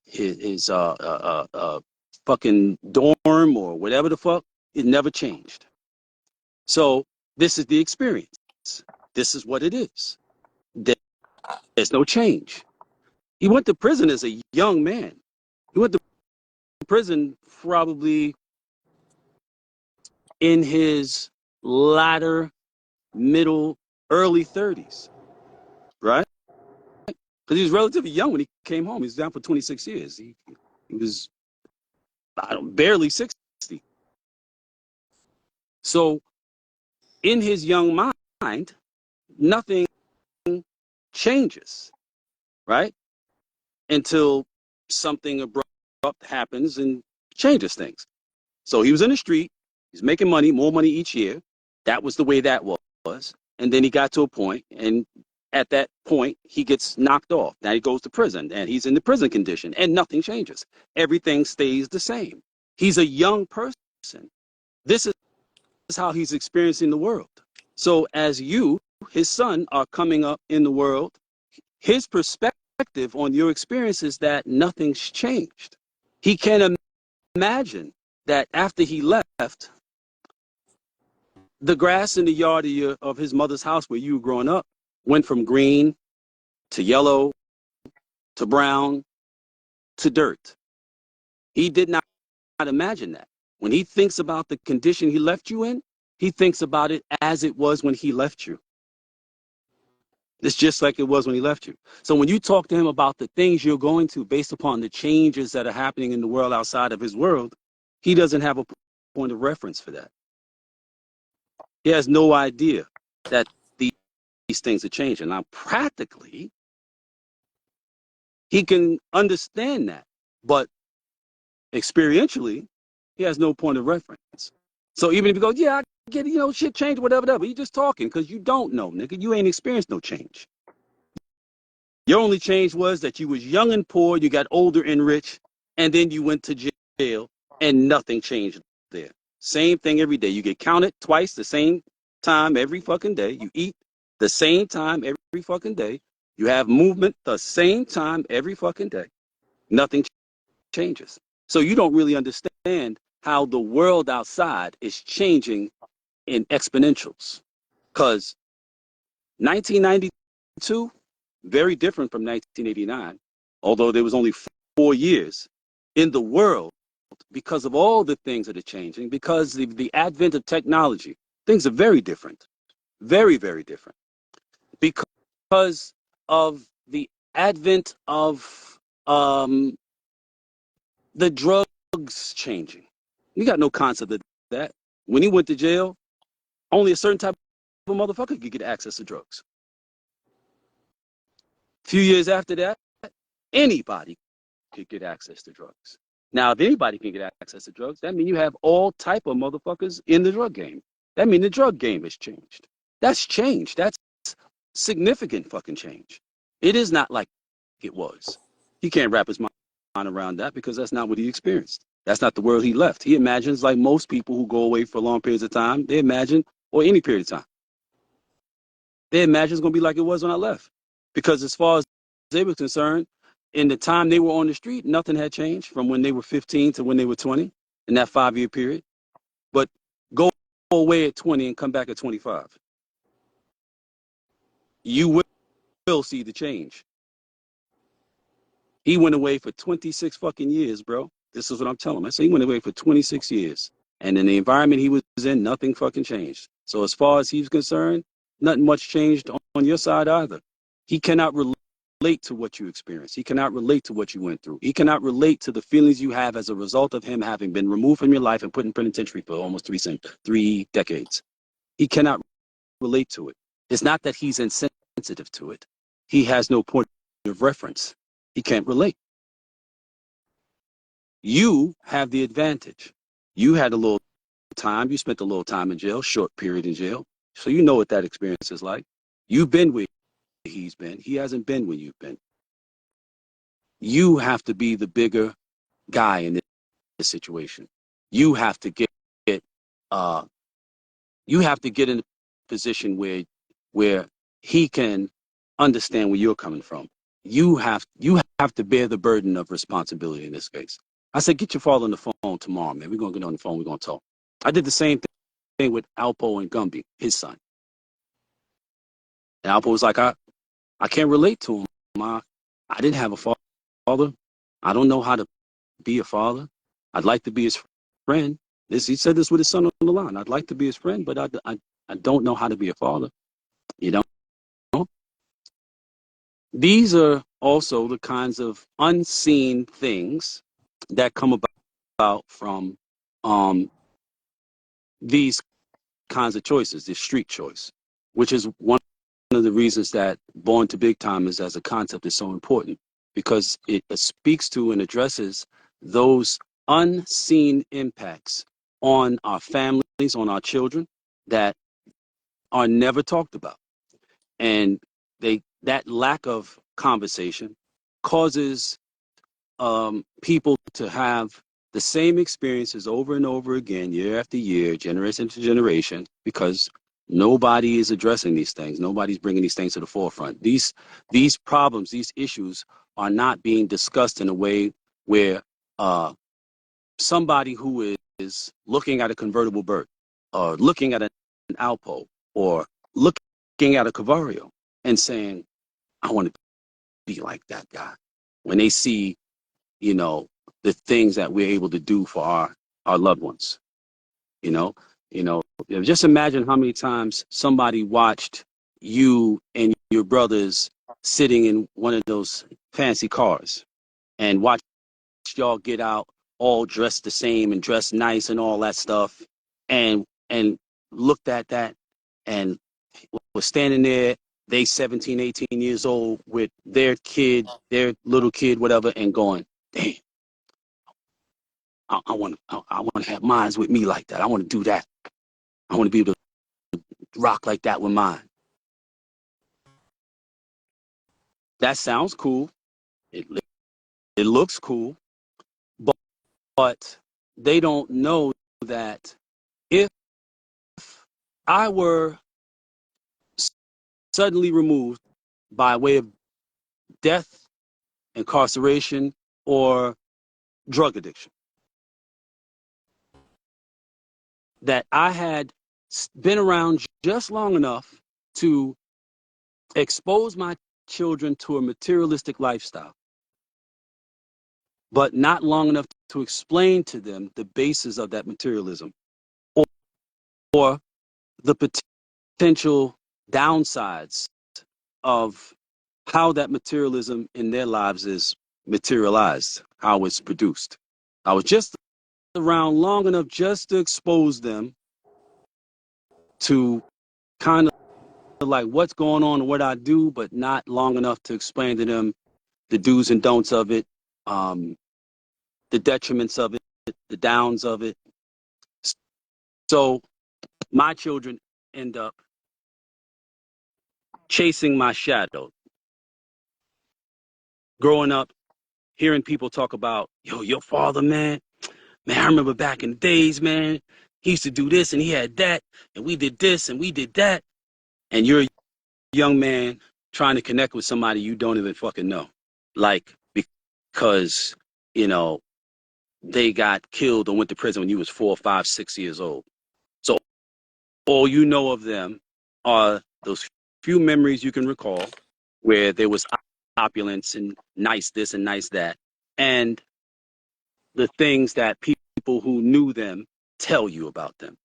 fucking dorm or whatever the fuck. It never changed. So this is the experience. This is what it is. There's no change. He went to prison as a young man. He went to prison probably in his latter, middle, early 30s, right? Because he was relatively young when he came home. He was down for 26 years. He was barely 60. So in his young mind, nothing changes, right? Until something abrupt happens and changes things. So he was in the street. He's making money, more money each year. That was the way that was. And then he got to a point, and at that point, he gets knocked off. Now he goes to prison, and he's in the prison condition, and nothing changes. Everything stays the same. He's a young person. This is how he's experiencing the world. So as you, his son, are coming up in the world, his perspective on your experience is that nothing's changed. He can imagine that after he left, the grass in the yard of his mother's house where you were growing up went from green to yellow to brown to dirt. He did not imagine that. When he thinks about the condition he left you in, he thinks about it as it was when he left you. It's just like it was when he left you. So when you talk to him about the things you're going to based upon the changes that are happening in the world outside of his world, he doesn't have a point of reference for that. He has no idea that these things are changing. Now, practically, he can understand that, but experientially, he has no point of reference. So even if he goes, yeah, I get it, shit changed, whatever, he's just talking because you don't know, nigga. You ain't experienced no change. Your only change was that you was young and poor, you got older and rich, and then you went to jail, and nothing changed there. Same thing every day. You get counted twice the same time every fucking day. You eat the same time every fucking day. You have movement the same time every fucking day. Nothing changes. So you don't really understand how the world outside is changing in exponentials. Because 1992, very different from 1989, although there was only 4 years in the world because of all the things that are changing, because the advent of technology, things are very different, very, very different. Because of the advent of the drugs changing. You got no concept of that. When he went to jail, only a certain type of motherfucker could get access to drugs. A few years after that, anybody could get access to drugs. Now, if anybody can get access to drugs, that means you have all type of motherfuckers in the drug game. That means the drug game has changed. That's change. That's significant fucking change. It is not like it was. He can't wrap his mind around that because that's not what he experienced. That's not the world he left. He imagines, like most people who go away for long periods of time, they imagine, or any period of time, they imagine it's going to be like it was when I left. Because as far as they were concerned, in the time they were on the street, nothing had changed from when they were 15 to when they were 20 in that 5-year period. But go away at 20 and come back at 25. You will see the change. He went away for 26 fucking years, bro. This is what I'm telling him. I say he went away for 26 years. And in the environment he was in, nothing fucking changed. So as far as he's concerned, nothing much changed on your side either. He cannot relate to what you experienced. He cannot relate to what you went through. He cannot relate to the feelings you have as a result of him having been removed from your life and put in penitentiary for almost 3 decades. He cannot relate to it. It's not that he's insensitive to it. He has no point of reference. He can't relate. You have the advantage. You had a little time. You spent a little time in jail, short period in jail. So you know what that experience is like. You've been where he's been. He hasn't been where you've been. You have to be the bigger guy in this situation. You have to get in position where he can understand where you're coming from. You have to bear the burden of responsibility in this case. I said, get your father on the phone tomorrow, man. We're gonna get on the phone. We're gonna talk. I did the same thing with Alpo and Gumby, his son. And Alpo was like, I can't relate to him. I didn't have a father. I don't know how to be a father. I'd like to be his friend. He said this with his son on the line. I'd like to be his friend, but I don't know how to be a father. You know? These are also the kinds of unseen things that come about from these kinds of choices, this street choice, which is one of the reasons that Born to Big Timers as a concept is so important, because it speaks to and addresses those unseen impacts on our families, on our children, that are never talked about. And that lack of conversation causes people to have the same experiences over and over again, year after year, generation to generation, because nobody is addressing these things. Nobody's bringing these things to the forefront. These problems, these issues are not being discussed in a way where somebody who is looking at a convertible bird, or looking at an Alpo, or looking at a Cavario and saying, I want to be like that guy. When they see, the things that we're able to do for our loved ones, you know, you know, just imagine how many times somebody watched you and your brothers sitting in one of those fancy cars and watched y'all get out all dressed the same and dressed nice and all that stuff, and looked at that and was standing there, they 17, 18 years old with their kid, their little kid, whatever, and going, damn, I want to have mines with me like that. I want to do that. I want to be able to rock like that with mine. That sounds cool. It it looks cool, but they don't know that if I were suddenly removed by way of death, incarceration, or drug addiction, that I had been around just long enough to expose my children to a materialistic lifestyle, but not long enough to explain to them the basis of that materialism, or, or the potential downsides of how that materialism in their lives is materialized, how it's produced. I was just around long enough just to expose them to kind of like what's going on and what I do, but not long enough to explain to them the do's and don'ts of it, the detriments of it, the downs of it. So my children end up chasing my shadow, growing up, hearing people talk about, yo, your father, man, I remember back in the days, man, he used to do this and he had that, and we did this and we did that. And you're a young man trying to connect with somebody you don't even fucking know. Like, because, they got killed or went to prison when you was 4, 5, 6 years old. So all you know of them are those few memories you can recall where there was opulence and nice this and nice that, and the things that people who knew them tell you about them.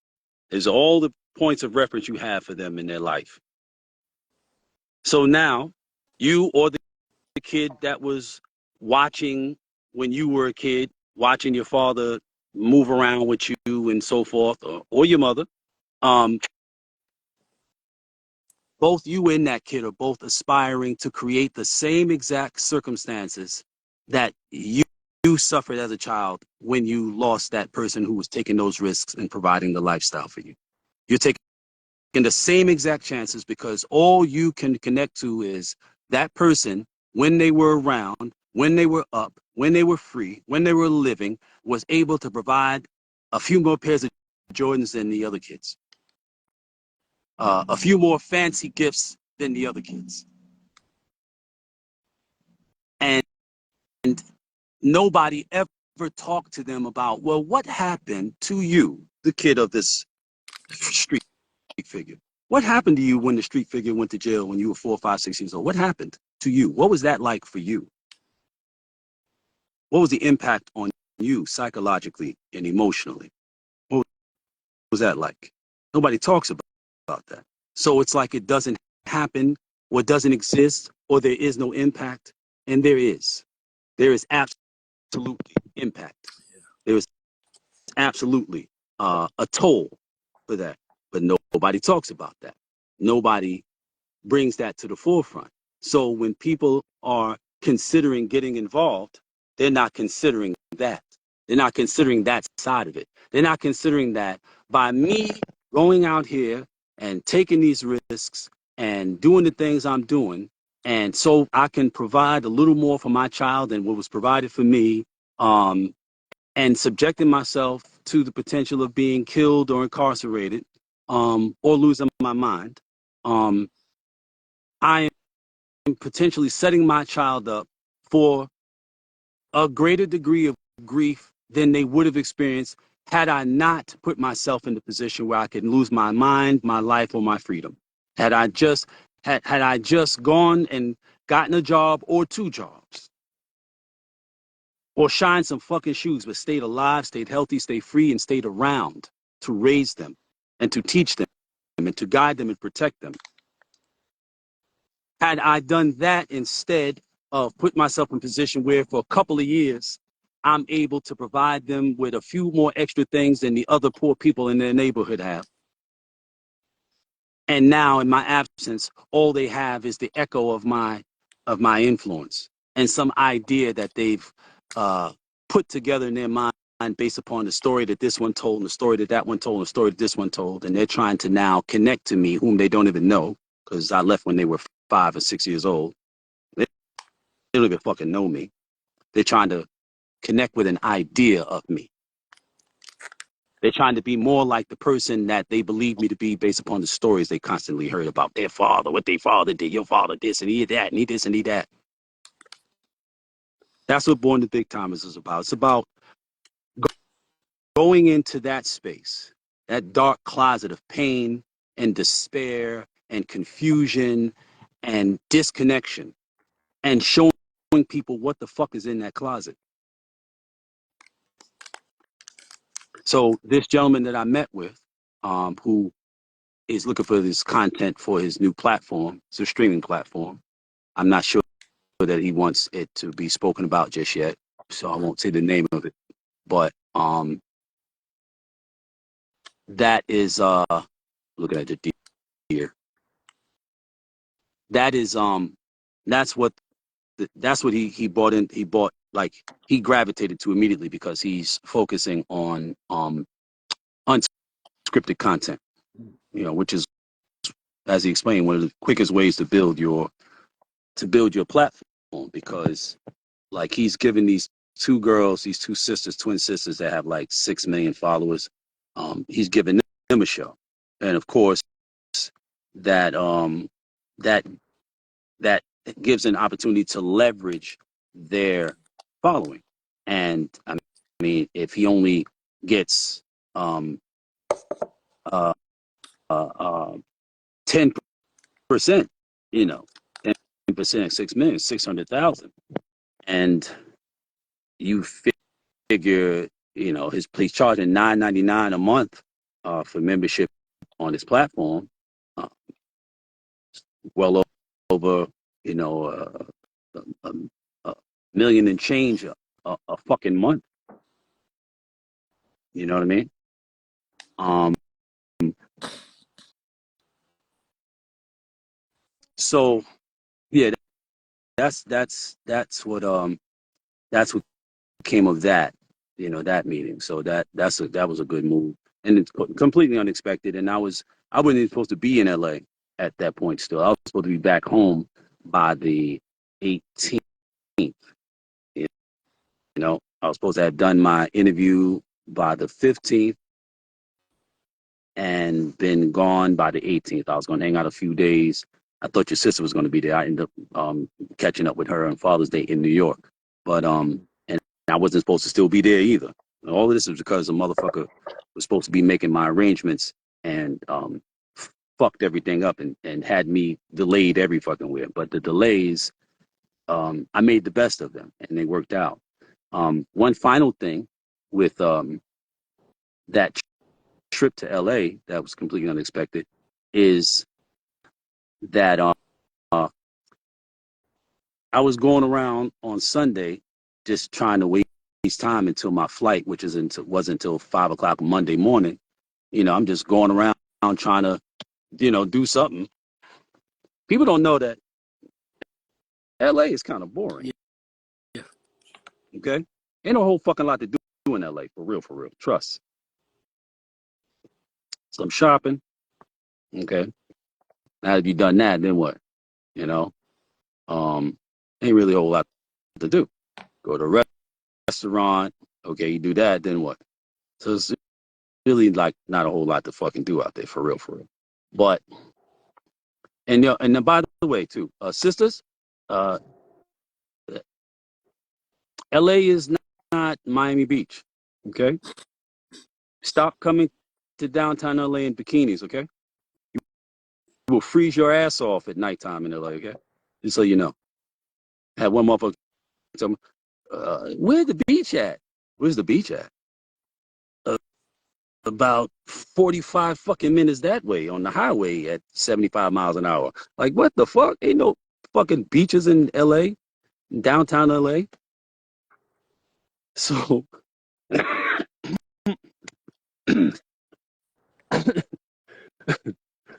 Is all the points of reference you have for them in their life. So now, you or the kid that was watching when you were a kid, watching your father move around with you and so forth, or your mother, um, both you and that kid are both aspiring to create the same exact circumstances that you suffered as a child when you lost that person who was taking those risks and providing the lifestyle for you. You're taking the same exact chances because all you can connect to is that person when they were around, when they were up, when they were free, when they were living, was able to provide a few more pairs of Jordans than the other kids. a few more fancy gifts than the other kids. And nobody ever talked to them about, well, what happened to you, the kid of this street figure? What happened to you when the street figure went to jail when you were 4, 5, 6 years old? What happened to you? What was that like for you? What was the impact on you psychologically and emotionally? What was that like? Nobody talks about that. So it's like it doesn't happen or doesn't exist or there is no impact. And there is. There is absolutely impact. There is absolutely a toll for that. But nobody talks about that. Nobody brings that to the forefront. So when people are considering getting involved, they're not considering that. They're not considering that side of it. They're not considering that by me going out here and taking these risks and doing the things I'm doing, and so I can provide a little more for my child than what was provided for me, and subjecting myself to the potential of being killed or incarcerated, or losing my mind, I am potentially setting my child up for a greater degree of grief than they would have experienced had I not put myself in the position where I could lose my mind, my life, or my freedom. Had I just had I just gone and gotten a job or 2 jobs, or shined some fucking shoes, but stayed alive, stayed healthy, stayed free, and stayed around to raise them and to teach them and to guide them and protect them. Had I done that instead of put myself in a position where for a couple of years, I'm able to provide them with a few more extra things than the other poor people in their neighborhood have. And now in my absence, all they have is the echo of my influence and some idea that they've put together in their mind based upon the story that this one told and the story that that one told and the story that this one told. And they're trying to now connect to me, whom they don't even know, because I left when they were 5 or 6 years old. They don't even fucking know me. They're trying to connect with an idea of me. They're trying to be more like the person that they believe me to be based upon the stories they constantly heard about their father, what their father did, your father this and he that, and he this and he that. That's what Born to Big Timers is about. It's about going into that space, that dark closet of pain and despair and confusion and disconnection, and showing people what the fuck is in that closet. So this gentleman that I met with, who is looking for this content for his new platform, it's a streaming platform. I'm not sure that he wants it to be spoken about just yet, so I won't say the name of it. But that is looking at the deer. That is that's what he bought in. He bought, like, he gravitated to immediately because he's focusing on unscripted content, which is, as he explained, one of the quickest ways to build your platform, because like he's given these 2 girls, these 2 sisters, twin sisters that have like 6 million followers. He's given them a show, and of course, that that that gives an opportunity to leverage their following. And I mean, if he only gets uh, 10%, 10%, 6 million, 600,000, and you figure, he's charging $9.99 a month for membership on his platform, uh, well over, a, a million and change a fucking month. You know what I mean? Um, so yeah, that's what came of that, that meeting. So that was a good move, and it's completely unexpected. And I wasn't even supposed to be in LA at that point. Still, I was supposed to be back home by the 18th. You I was supposed to have done my interview by the 15th, and been gone by the 18th. I was going to hang out a few days. I thought your sister was going to be there. I ended up catching up with her on Father's Day in New York, but and I wasn't supposed to still be there either. All of this is because the motherfucker was supposed to be making my arrangements and fucked everything up and had me delayed every fucking way. But the delays, I made the best of them and they worked out. One final thing with that trip to LA that was completely unexpected is that I was going around on Sunday just trying to waste time until my flight, which wasn't until 5 o'clock Monday morning. You know, I'm just going around trying to, do something. People don't know that LA is kind of boring. Yeah. Okay? Ain't no whole fucking lot to do in LA, for real, for real. Trust. Some shopping. Okay. Now that you've done that, then what? You know? Ain't really a whole lot to do. Go to a restaurant. Okay, you do that, then what? So it's really like not a whole lot to fucking do out there, for real, for real. But and then by the way, too, sisters, uh, LA is not Miami Beach. Okay, stop coming to downtown LA in bikinis. Okay, you will freeze your ass off at nighttime in LA. Okay, just so you know. Had one motherfucker tell me, where's the beach at? Where's the beach at? About 45 fucking minutes that way on the highway at 75 miles an hour. Like, what the fuck? Ain't no fucking beaches in LA, downtown LA. So,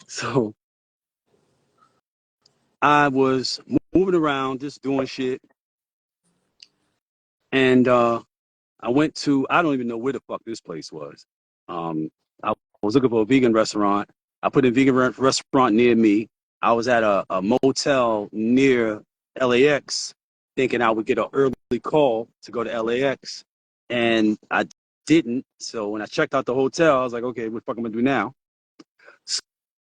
so I was moving around, just doing shit. And I went to, I don't even know where the fuck this place was. I was looking for a vegan restaurant. I put in vegan restaurant near me. I was at a motel near LAX thinking I would get an early call to go to LAX. And I didn't. So when I checked out the hotel, I was like, okay, what the fuck am I gonna do now?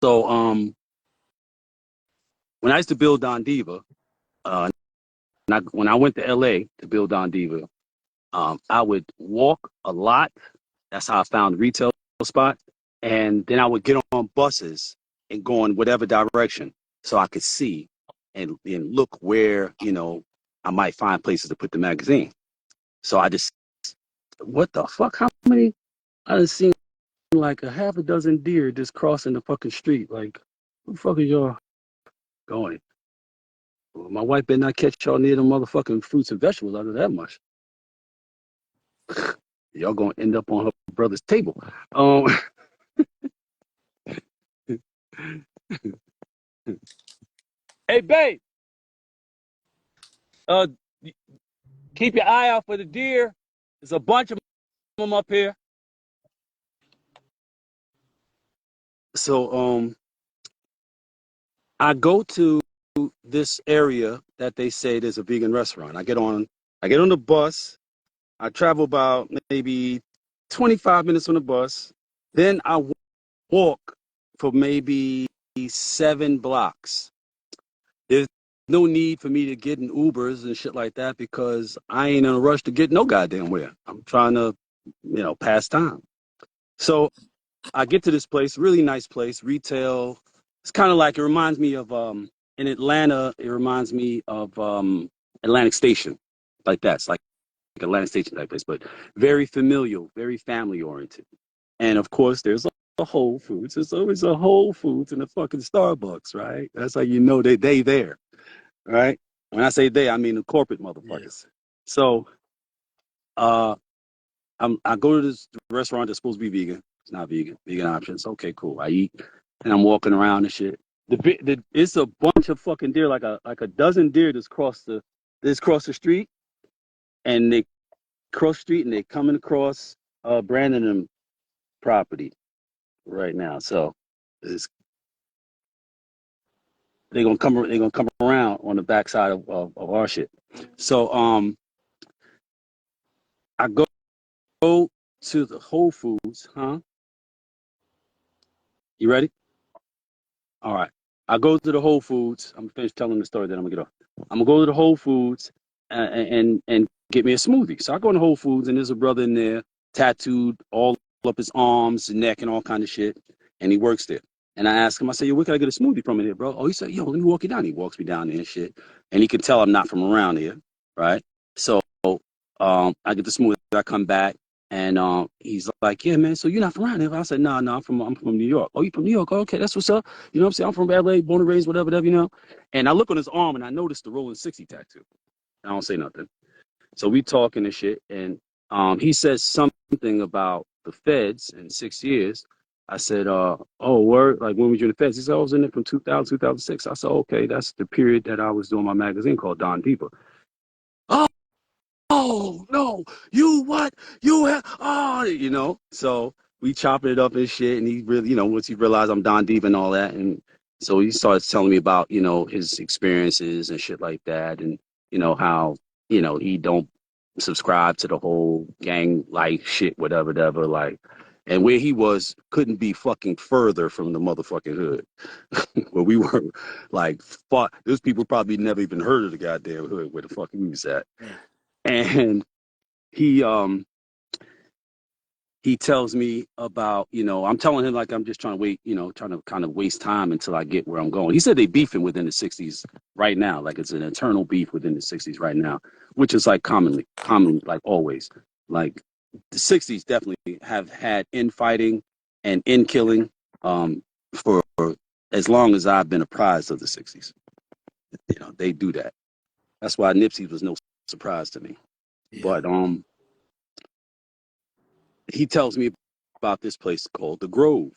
So when I used to build Don Diva, when I went to LA to build Don Diva, I would walk a lot. That's how I found the retail spot. And then I would get on buses and go in whatever direction so I could see and look where, I might find places to put the magazine. So I just, what the fuck? How many? I done seen like a half a dozen deer just crossing the fucking street. Like, where the fuck is y'all going? Well, my wife better not catch y'all near the motherfucking fruits and vegetables out of that much. Y'all gonna end up on her brother's table. Um, hey, babe, uh, keep your eye out for the deer. There's a bunch of them up here. So, I go to this area that they say there's a vegan restaurant. I get on the bus. I travel about maybe 25 minutes on the bus. Then I walk for maybe 7 blocks. There's no need for me to get in Ubers and shit like that because I ain't in a rush to get no goddamn where. I'm trying to, pass time. So I get to this place, really nice place, retail. It's kind of like, it reminds me of in Atlanta. It reminds me of Atlantic Station, like that. It's like Atlantic Station type place, but very familial, very family oriented. And of course, there's a Whole Foods. There's always a Whole Foods and a fucking Starbucks, right? That's how you know they there, right? When I say they, I mean the corporate Yeah. motherfuckers. So uh, I go to this restaurant that's supposed to be vegan. It's not vegan. Vegan options. Okay, cool. I eat, and I'm walking around and shit. It's a bunch of fucking deer, like a dozen deer that's cross the street, and they cross the street and they coming across Brandon and property right now. So it's, they're gonna come around on the backside of our shit. So I go to the Whole Foods, huh? You ready? All right. I go to the Whole Foods. I'm gonna finish telling the story, then I'm gonna get off. I'm gonna go to the Whole Foods and get me a smoothie. So I go in the Whole Foods and there's a brother in there, tattooed all up his arms, neck, and all kind of shit, and he works there. And I ask him, I say, yo, where can I get a smoothie from in here, bro? Oh, he said, yo, let me walk you down. He walks me down there and shit, and he can tell I'm not from around here, right? So I get the smoothie. I come back. And he's like, yeah, man, so you're not from around here? I said, no, no, I'm from New York. Oh, you from New York? Oh, okay, that's what's up. You know what I'm saying? I'm from LA, born and raised, whatever, whatever, you know. And I look on his arm and I notice the Rolling 60 tattoo. I don't say nothing. So we talking and shit. And he says something about the feds in 6 years. I said, oh, word, like when was you in the feds? He said, I was in it from 2000, 2006. I said, okay, that's the period that I was doing my magazine called Don Deeper. Oh no, you what? You have you know. So we chopping it up and shit, and he really, once he realized I'm Don Diva and all that, and so he starts telling me about, his experiences and shit like that, and how, he don't subscribe to the whole gang life shit, whatever, whatever, like, and where he was couldn't be fucking further from the motherfucking hood, where we were, like, fuck, those people probably never even heard of the goddamn hood where the fuck we was at. Yeah. And he he tells me about, I'm telling him like I'm just trying to wait, trying to kind of waste time until I get where I'm going. He said they beefing within the 60s right now, like it's an eternal beef within the 60s right now, which is like common, like always. Like the 60s definitely have had infighting and killing for as long as I've been apprised of the 60s. They do that. That's why Nipsey was no surprise to me. Yeah. But he tells me about this place called the Grove.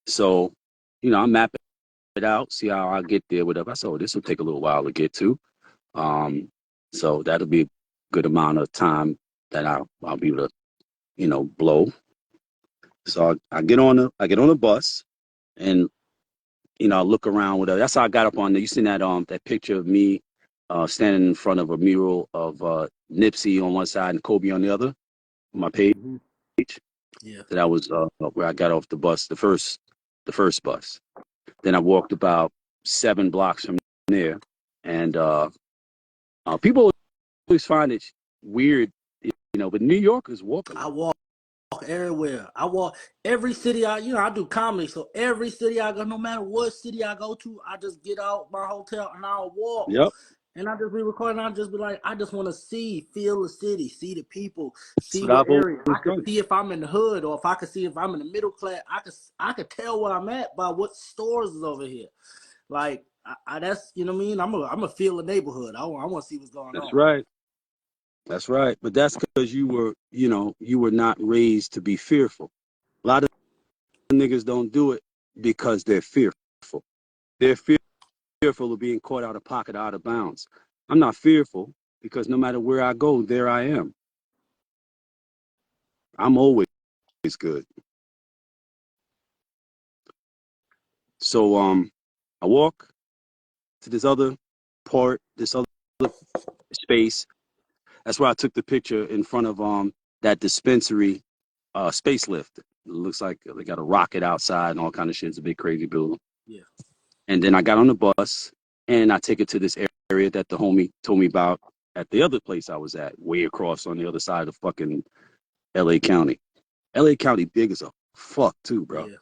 So, I map it out, see how I get there, whatever. I said, oh, this will take a little while to get to. So that'll be a good amount of time that I'll be able to, blow. So I get on the bus and I look around, whatever. That's how I got up on there. You seen that picture of me standing in front of a mural of Nipsey on one side and Kobe on the other on my page. Mm-hmm. Yeah. So that was where I got off the bus, the first bus. Then I walked about 7 blocks from there, and people always find it weird, but New Yorkers walk a I lot. walk everywhere. I walk every city I do comedy, so every city I go, no matter what city I go to, I just get out my hotel and I'll walk. Yep, And I just be recording. I just be like, I just want to feel the city, see the people, that's see what what I've area. I always could done. see if I'm in the hood, or if I could see if I'm in the middle class. I could tell where I'm at by what stores is over here. Like that's what I mean. I'm a feel the neighborhood. I want to see what's going That's on. right. That's right. But that's because you were not raised to be fearful. A lot of niggas don't do it because they're fearful. They're fearful of being caught out of pocket, out of bounds. I'm not fearful because no matter where I go, there I am. I'm always good. So I walk to this other space. That's where I took the picture in front of that dispensary space lift. It looks like they got a rocket outside and all kind of shit. It's a big crazy building. Yeah. And then I got on the bus and I take it to this area that the homie told me about at the other place I was at, way across on the other side of fucking LA County. LA County big as a fuck too, bro. Yeah.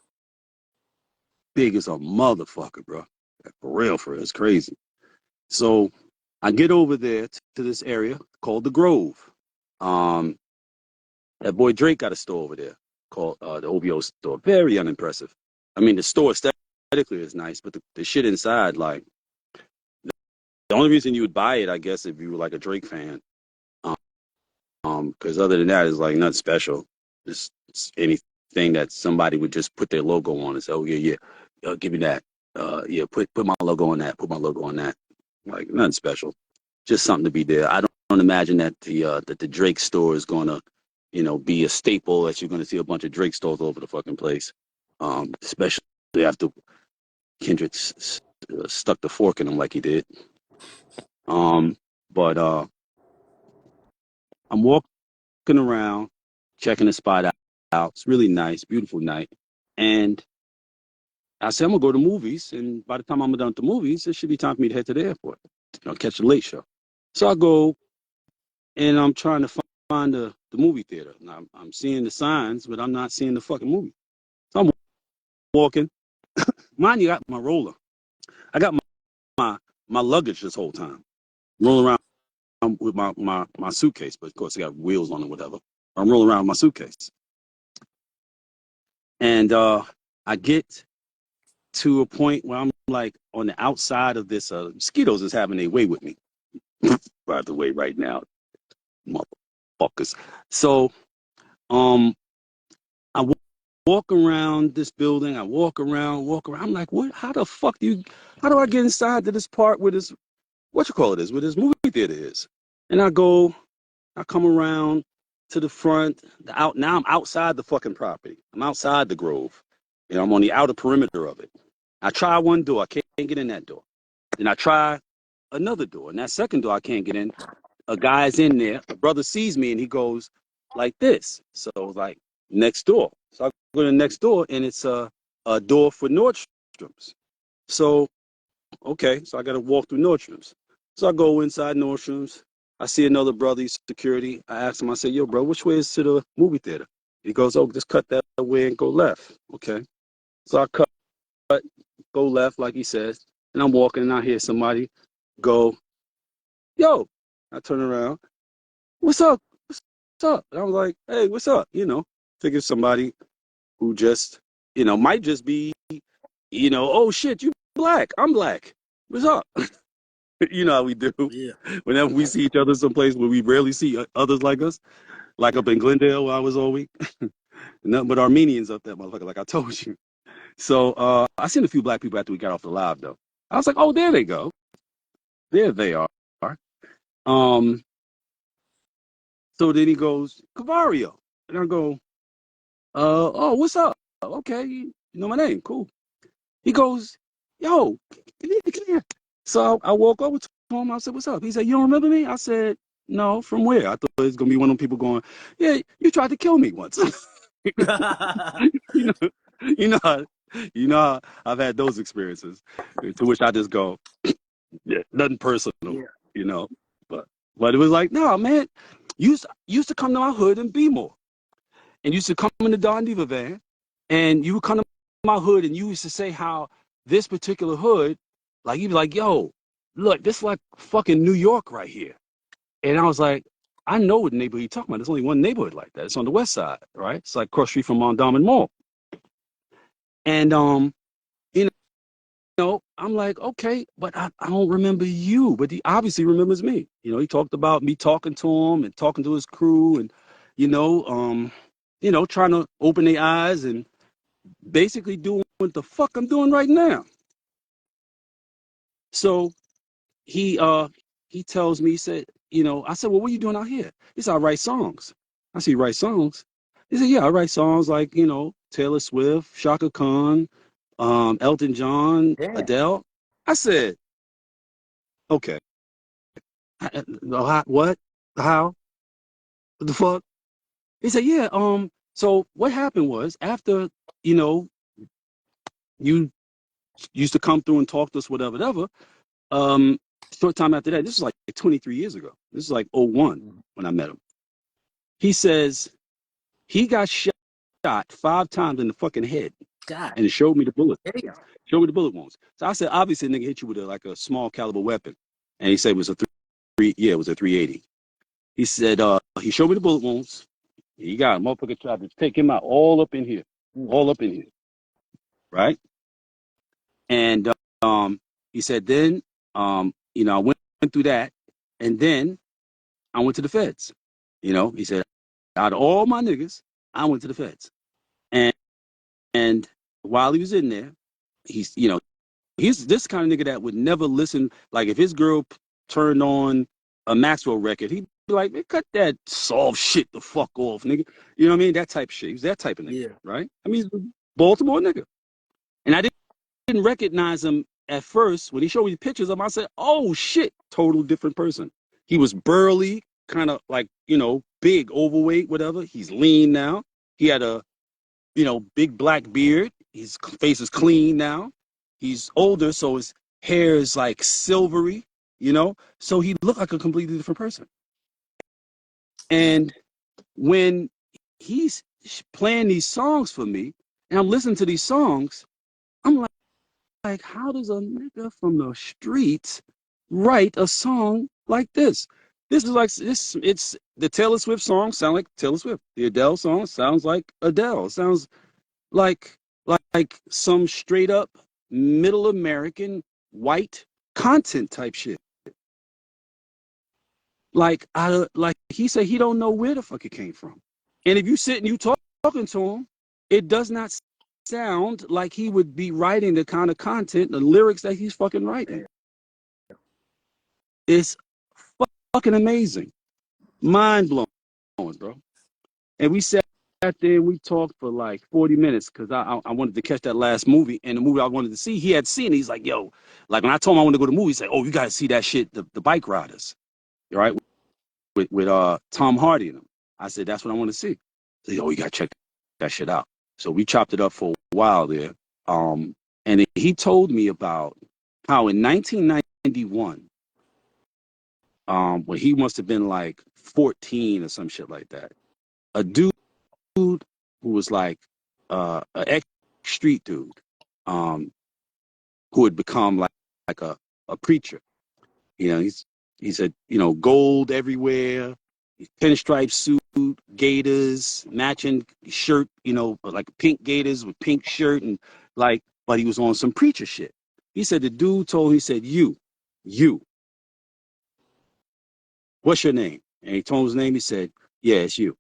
Big as a motherfucker, bro. For real. It's crazy. So I get over there to this area called the Grove. Um, that boy Drake got a store over there called the OVO store. Very unimpressive. I mean, the store aesthetically is nice, but the shit inside, like, the only reason you would buy it, I guess, if you were like a Drake fan. Because other than that, it's like nothing special. It's anything that somebody would just put their logo on and say, "Oh yeah, yeah, give me that. Yeah, put my logo on that. Put my logo on that." Like nothing special, just something to be there. I don't imagine that the Drake store is gonna, be a staple that you're gonna see a bunch of Drake stores all over the fucking place. Especially after Kendrick stuck the fork in him like he did. But I'm walking around, checking the spot out. It's really nice, beautiful night. And I said, I'm gonna go to movies, and by the time I'm done with the movies, it should be time for me to head to the airport, catch the late show. So I go, and I'm trying to find the movie theater. Now, I'm seeing the signs, but I'm not seeing the fucking movie. So I'm walking. Mind you, I got my roller. I got my, my luggage this whole time, rolling around with my suitcase, but of course it got wheels on it, whatever. I'm rolling around with my suitcase. And I get to a point where I'm like on the outside of this, mosquitoes is having a way with me, by the way, right now, motherfuckers. So I walk around this building, I walk around. I'm like, what? How the fuck how do I get inside to this part where this, what you call it is, where this movie theater is? And I come around to the front, now I'm outside the fucking property. I'm outside the Grove. I'm on the outer perimeter of it. I try one door, I can't get in that door. Then I try another door, and that second door I can't get in. A guy's in there, a brother sees me, and he goes like this. So like next door. So I go to the next door, and it's a door for Nordstrom's. So okay, so I got to walk through Nordstrom's. So I go inside Nordstrom's. I see another brother, he's security. I ask him, I say, yo, bro, which way is to the movie theater? He goes, oh, just cut that way and go left. Okay. So I cut, go left, like he says, and I'm walking, and I hear somebody go, yo. I turn around, what's up? What's up? And I was like, hey, what's up? Figure somebody who just, might just be, oh shit, you black. I'm black. What's up? You know how we do. Yeah. Whenever we see each other someplace where we rarely see others like us, like up in Glendale where I was all week. Nothing but Armenians up there, motherfucker, like I told you. So I seen a few black people after we got off the live, though. I was like, oh, there they go. There they are. Um, so then he goes, Cavario. And I go, oh, what's up? Okay, you know my name. Cool. He goes, yo, come here. So I walk over to him. I said, what's up? He said, you don't remember me? I said, no, from where? I thought it was going to be one of them people going, yeah, you tried to kill me once. you know, you know, I've had those experiences to which I just go, yeah, nothing personal, Yeah. you know, but it was like, no, man, used to come to my hood and be more. And used to come in the Don Diva van, and you would come to my hood, and you used to say how this particular hood, like you'd be like, yo, look, this is like fucking New York right here. And I was like, I know what neighborhood you're talking about. There's only one neighborhood like that. It's on the west side, right? It's like cross street from Mondawmin Mall. And you I'm like, okay, but I don't remember you. But he obviously remembers me. He talked about me talking to him and talking to his crew, and you know, um, trying to open their eyes and basically doing what the fuck I'm doing right now. So he he tells me, he said, I said, well, what are you doing out here? He said, I write songs. I said, you write songs? He said, yeah, I write songs like, Taylor Swift, Shaka Khan, Elton John, Damn. Adele. I said, okay. What? How? What the fuck? He said, yeah, so what happened was after, you know, you used to come through and talk to us, whatever. Um, Short time after that, this is like 23 years ago. This is like '01 when I met him. He says he got shot 5 times in the fucking head God and showed me the bullet. damn. Showed me the bullet wounds. So I said, obviously, nigga hit you with like a small caliber weapon. And he said it was a it was a 380. He said, he showed me the bullet wounds. He got a motherfucker tried to take him out all up in here. All up in here. Right? And he said, then, I went through that. And then I went to the feds. He said, out of all my niggas, I went to the feds. And while he was in there, he's this kind of nigga that would never listen. Like if his girl turned on a Maxwell record, he'd be like, man, cut that soft shit the fuck off, nigga. You know what I mean? That type of shit. He was that type of nigga, Yeah. right? I mean, he's a Baltimore nigga. And I didn't recognize him at first. When he showed me pictures of him, I said, oh shit, total different person. He was burly, kind of like, big, overweight, whatever. He's lean now. He had a big black beard. His face is clean now. He's older, so his hair is like silvery, so he looked like a completely different person. And when he's playing these songs for me, and I'm listening to these songs, I'm like, how does a nigga from the streets write a song like this? This is like this. It's the Taylor Swift song sound like Taylor Swift. The Adele song sounds like Adele. It sounds like some straight up middle American white content type shit. Like he said he don't know where the fuck it came from. And if you sit and you talking to him, it does not sound like he would be writing the kind of content, the lyrics that he's fucking writing. It's fucking amazing. Mind blowing, bro. And we sat there and we talked for like 40 minutes because I wanted to catch that last movie. And the movie I wanted to see, he had seen it. He's like, yo, like when I told him I wanted to go to the movie, he's like, oh, you got to see that shit, the Bike Riders, right? With Tom Hardy in them. I said, that's what I want to see. He said, oh, you got to check that shit out. So we chopped it up for a while there. And he told me about how in 1991, when he must have been like 14 or some shit like that, a dude who was like an ex street dude, who had become like a preacher. He said, gold everywhere, pinstripe suit, gators, matching shirt, like pink gators with pink shirt, and but he was on some preacher shit. He said the dude told him, he said, you, what's your name? And he told him his name. He said, yeah, it's you.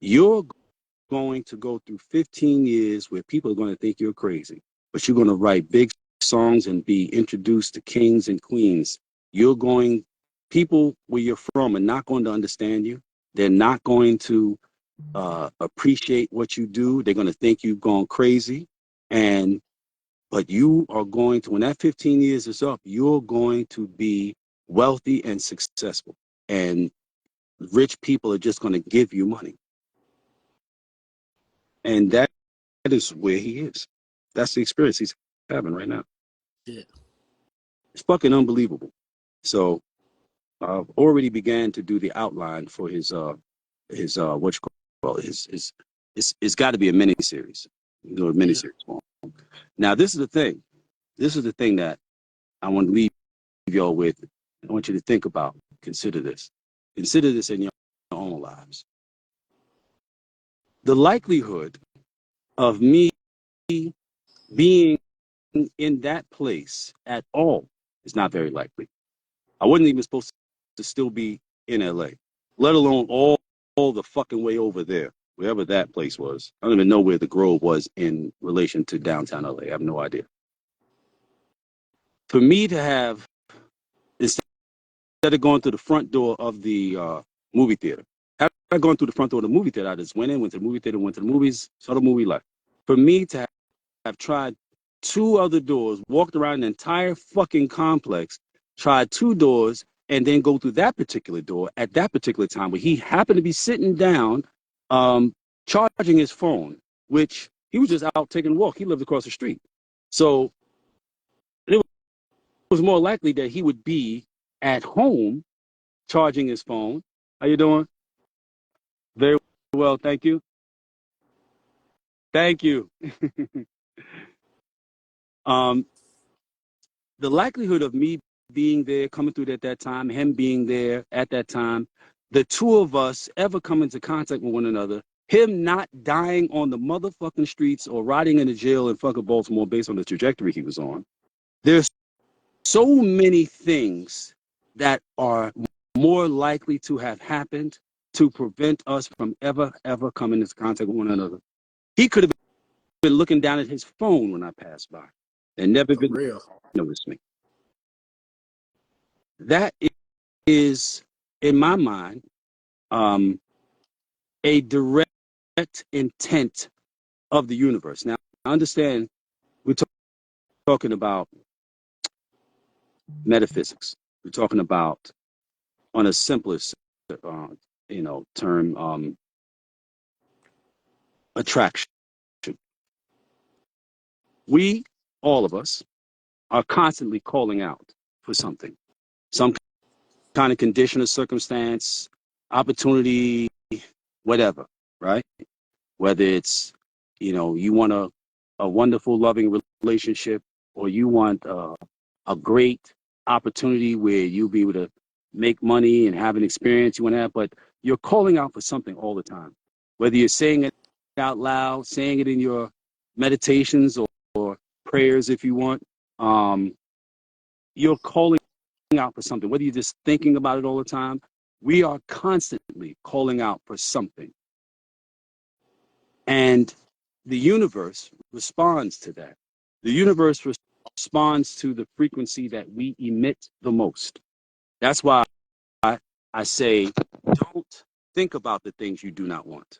You're going to go through 15 years where people are going to think you're crazy, but you're going to write big songs and be introduced to kings and queens. People where you're from are not going to understand you. They're not going to appreciate what you do. They're going to think you've gone crazy. But you are going to, when that 15 years is up, you're going to be wealthy and successful. And rich people are just going to give you money. And that is where he is. That's the experience he's having right now. Yeah. It's fucking unbelievable. So I've already began to do the outline for his what you call it, his it's got to be a mini series. Do a mini series for him. Now this is the thing. This is the thing that I want to leave y'all with. I want you to think about. Consider this. Consider this in your own lives. The likelihood of me being in that place at all is not very likely. I wasn't even supposed to still be in LA, let alone all the fucking way over there, wherever that place was. I don't even know where the Grove was in relation to downtown LA. I have no idea. For me to have, instead of going through the front door of the movie theater, had I gone through the front door of the movie theater, I just went in, went to the movie theater, went to the movies, saw the movie, left. For me to have tried two other doors, walked around an entire fucking complex, tried two doors, and then go through that particular door at that particular time where he happened to be sitting down, charging his phone, which he was just out taking a walk. He lived across the street. So it was more likely that he would be at home charging his phone. How you doing? Very well, thank you. Thank you. um, the likelihood of me being there, coming through at that time, him being there at that time, the two of us ever come into contact with one another, him not dying on the motherfucking streets or rotting in a jail in fucking Baltimore based on the trajectory he was on. There's so many things that are more likely to have happened to prevent us from ever coming into contact with one another. He could have been looking down at his phone when I passed by and never For even real. noticed me. That is, in my mind, a direct intent of the universe. Now, I understand we're talking about metaphysics. We're talking about, on a simplest, term, attraction. We, all of us, are constantly calling out for something, some kind of condition or circumstance, opportunity, whatever, right? Whether it's, you want a wonderful, loving relationship, or you want a great opportunity where you'll be able to make money and have an experience you want to have, but you're calling out for something all the time. Whether you're saying it out loud, saying it in your meditations or prayers if you want, you're calling out for something. Whether you're just thinking about it all the time, we are constantly calling out for something. And the universe responds to that. The universe responds to the frequency that we emit the most. That's why I say, don't think about the things you do not want.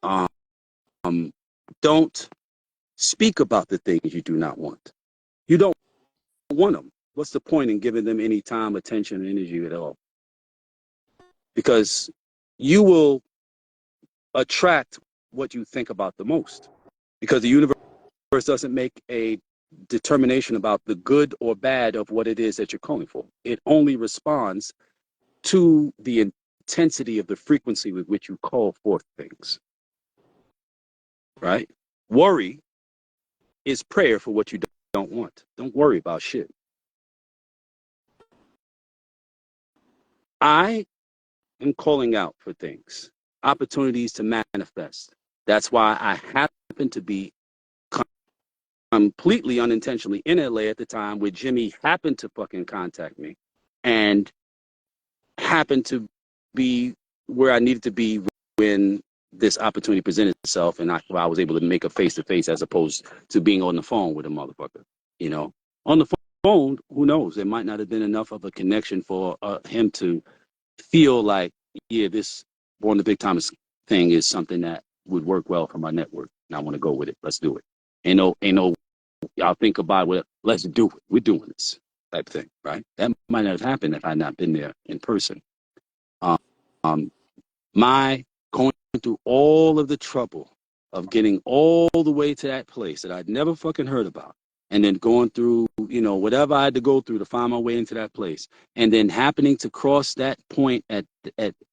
Um, don't speak about the things you do not want. You don't want them. What's the point in giving them any time, attention, energy at all? Because you will attract what you think about the most. Because the universe doesn't make a determination about the good or bad of what it is that you're calling for. It only responds to the intensity of the frequency with which you call forth things. Right? Worry is prayer for what you don't want. Don't worry about shit. I am calling out for things, opportunities to manifest. That's why I happen to be completely unintentionally in LA at the time where Jimmy happened to fucking contact me and happened to be where I needed to be when this opportunity presented itself, and I was able to make a face-to-face as opposed to being on the phone with a motherfucker. On the phone, who knows? There might not have been enough of a connection for him to feel like, yeah, this Born the Big Time thing is something that would work well for my network, and I want to go with it. Let's do it. Ain't no. I'll think about it. Let's do it. We're doing this type thing, right? That might not have happened if I had not been there in person. Um, um, my going through all of the trouble of getting all the way to that place that I'd never fucking heard about, and then going through, whatever I had to go through to find my way into that place, and then happening to cross that point at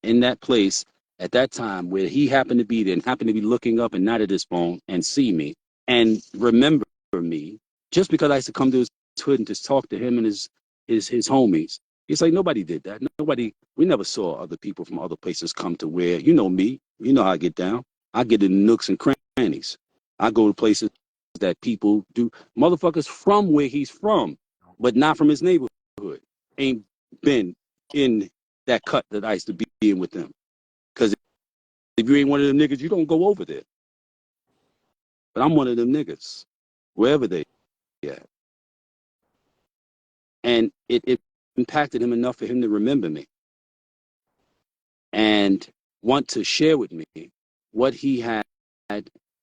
in that place at that time where he happened to be there and happened to be looking up and not at his phone and see me and remember me just because I used to come to his hood and just talk to him and his homies. He's like, nobody did that. Nobody, we never saw other people from other places come to where, you know me, you know how I get down. I get in nooks and crannies. I go to places that people do. Motherfuckers from where he's from, but not from his neighborhood, ain't been in that cut that I used to be in with them. Because if you ain't one of them niggas, you don't go over there. But I'm one of them niggas, wherever they at. And it impacted him enough for him to remember me and want to share with me what he had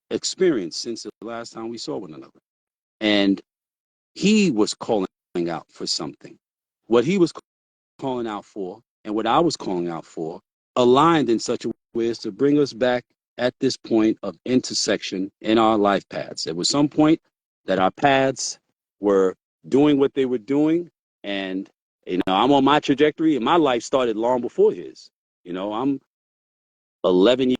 experienced since the last time we saw one another. And he was calling out for something. What he was calling out for and what I was calling out for aligned in such a way as to bring us back at this point of intersection in our life paths. There was some point that our paths were doing what they were doing, and I'm on my trajectory, and my life started long before his. I'm 11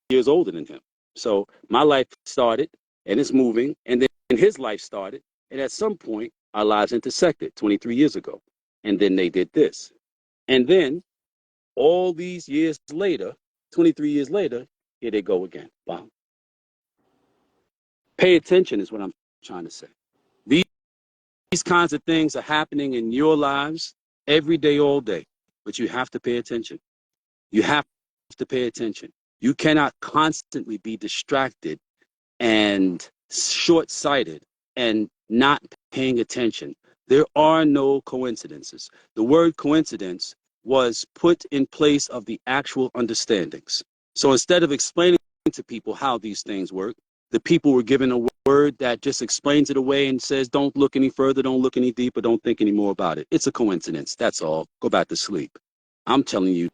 years older than him. So my life started and it's moving, and then his life started. And at some point, our lives intersected 23 years ago. And then they did this. And then all these years later, 23 years later, here they go again. Wow. Pay attention is what I'm trying to say. These kinds of things are happening in your lives every day, all day. But you have to pay attention. You have to pay attention. You cannot constantly be distracted and short-sighted and not paying attention. There are no coincidences. The word coincidence was put in place of the actual understandings. So instead of explaining to people how these things work, the people were given a word that just explains it away and says, don't look any further, don't look any deeper, don't think any more about it. It's a coincidence. That's all. Go back to sleep. I'm telling you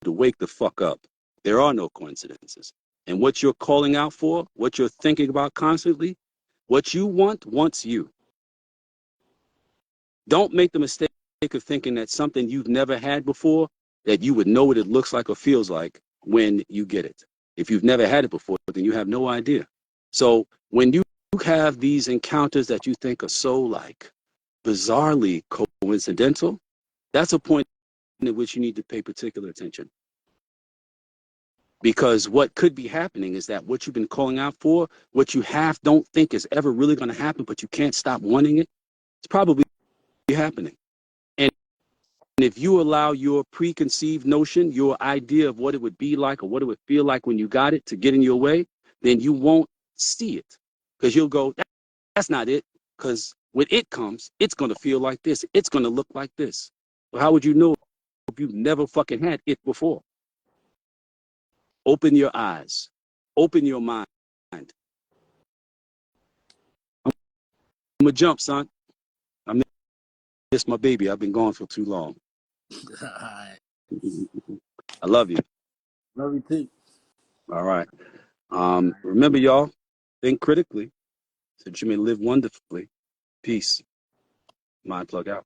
to wake the fuck up. There are no coincidences. And what you're calling out for, what you're thinking about constantly, What you want wants you. Don't make the mistake of thinking that something you've never had before, that you would know what it looks like or feels like when you get it. If you've never had it before, then you have no idea. So when you have these encounters that you think are so like bizarrely coincidental, that's a point at which you need to pay particular attention. Because what could be happening is that what you've been calling out for, what you half don't think is ever really going to happen, but you can't stop wanting it, it's probably happening. And if you allow your preconceived notion, your idea of what it would be like or what it would feel like when you got it to get in your way, then you won't see it. Because you'll go, that's not it. Because when it comes, it's going to feel like this. It's going to look like this. Well, how would you know if you've never fucking had it before? Open your eyes. Open your mind. I'm going to jump, son. I miss my baby. I've been gone for too long. All right. I love you. Love you too. All right. Remember, y'all, think critically so that you may live wonderfully. Peace. Mind plug out.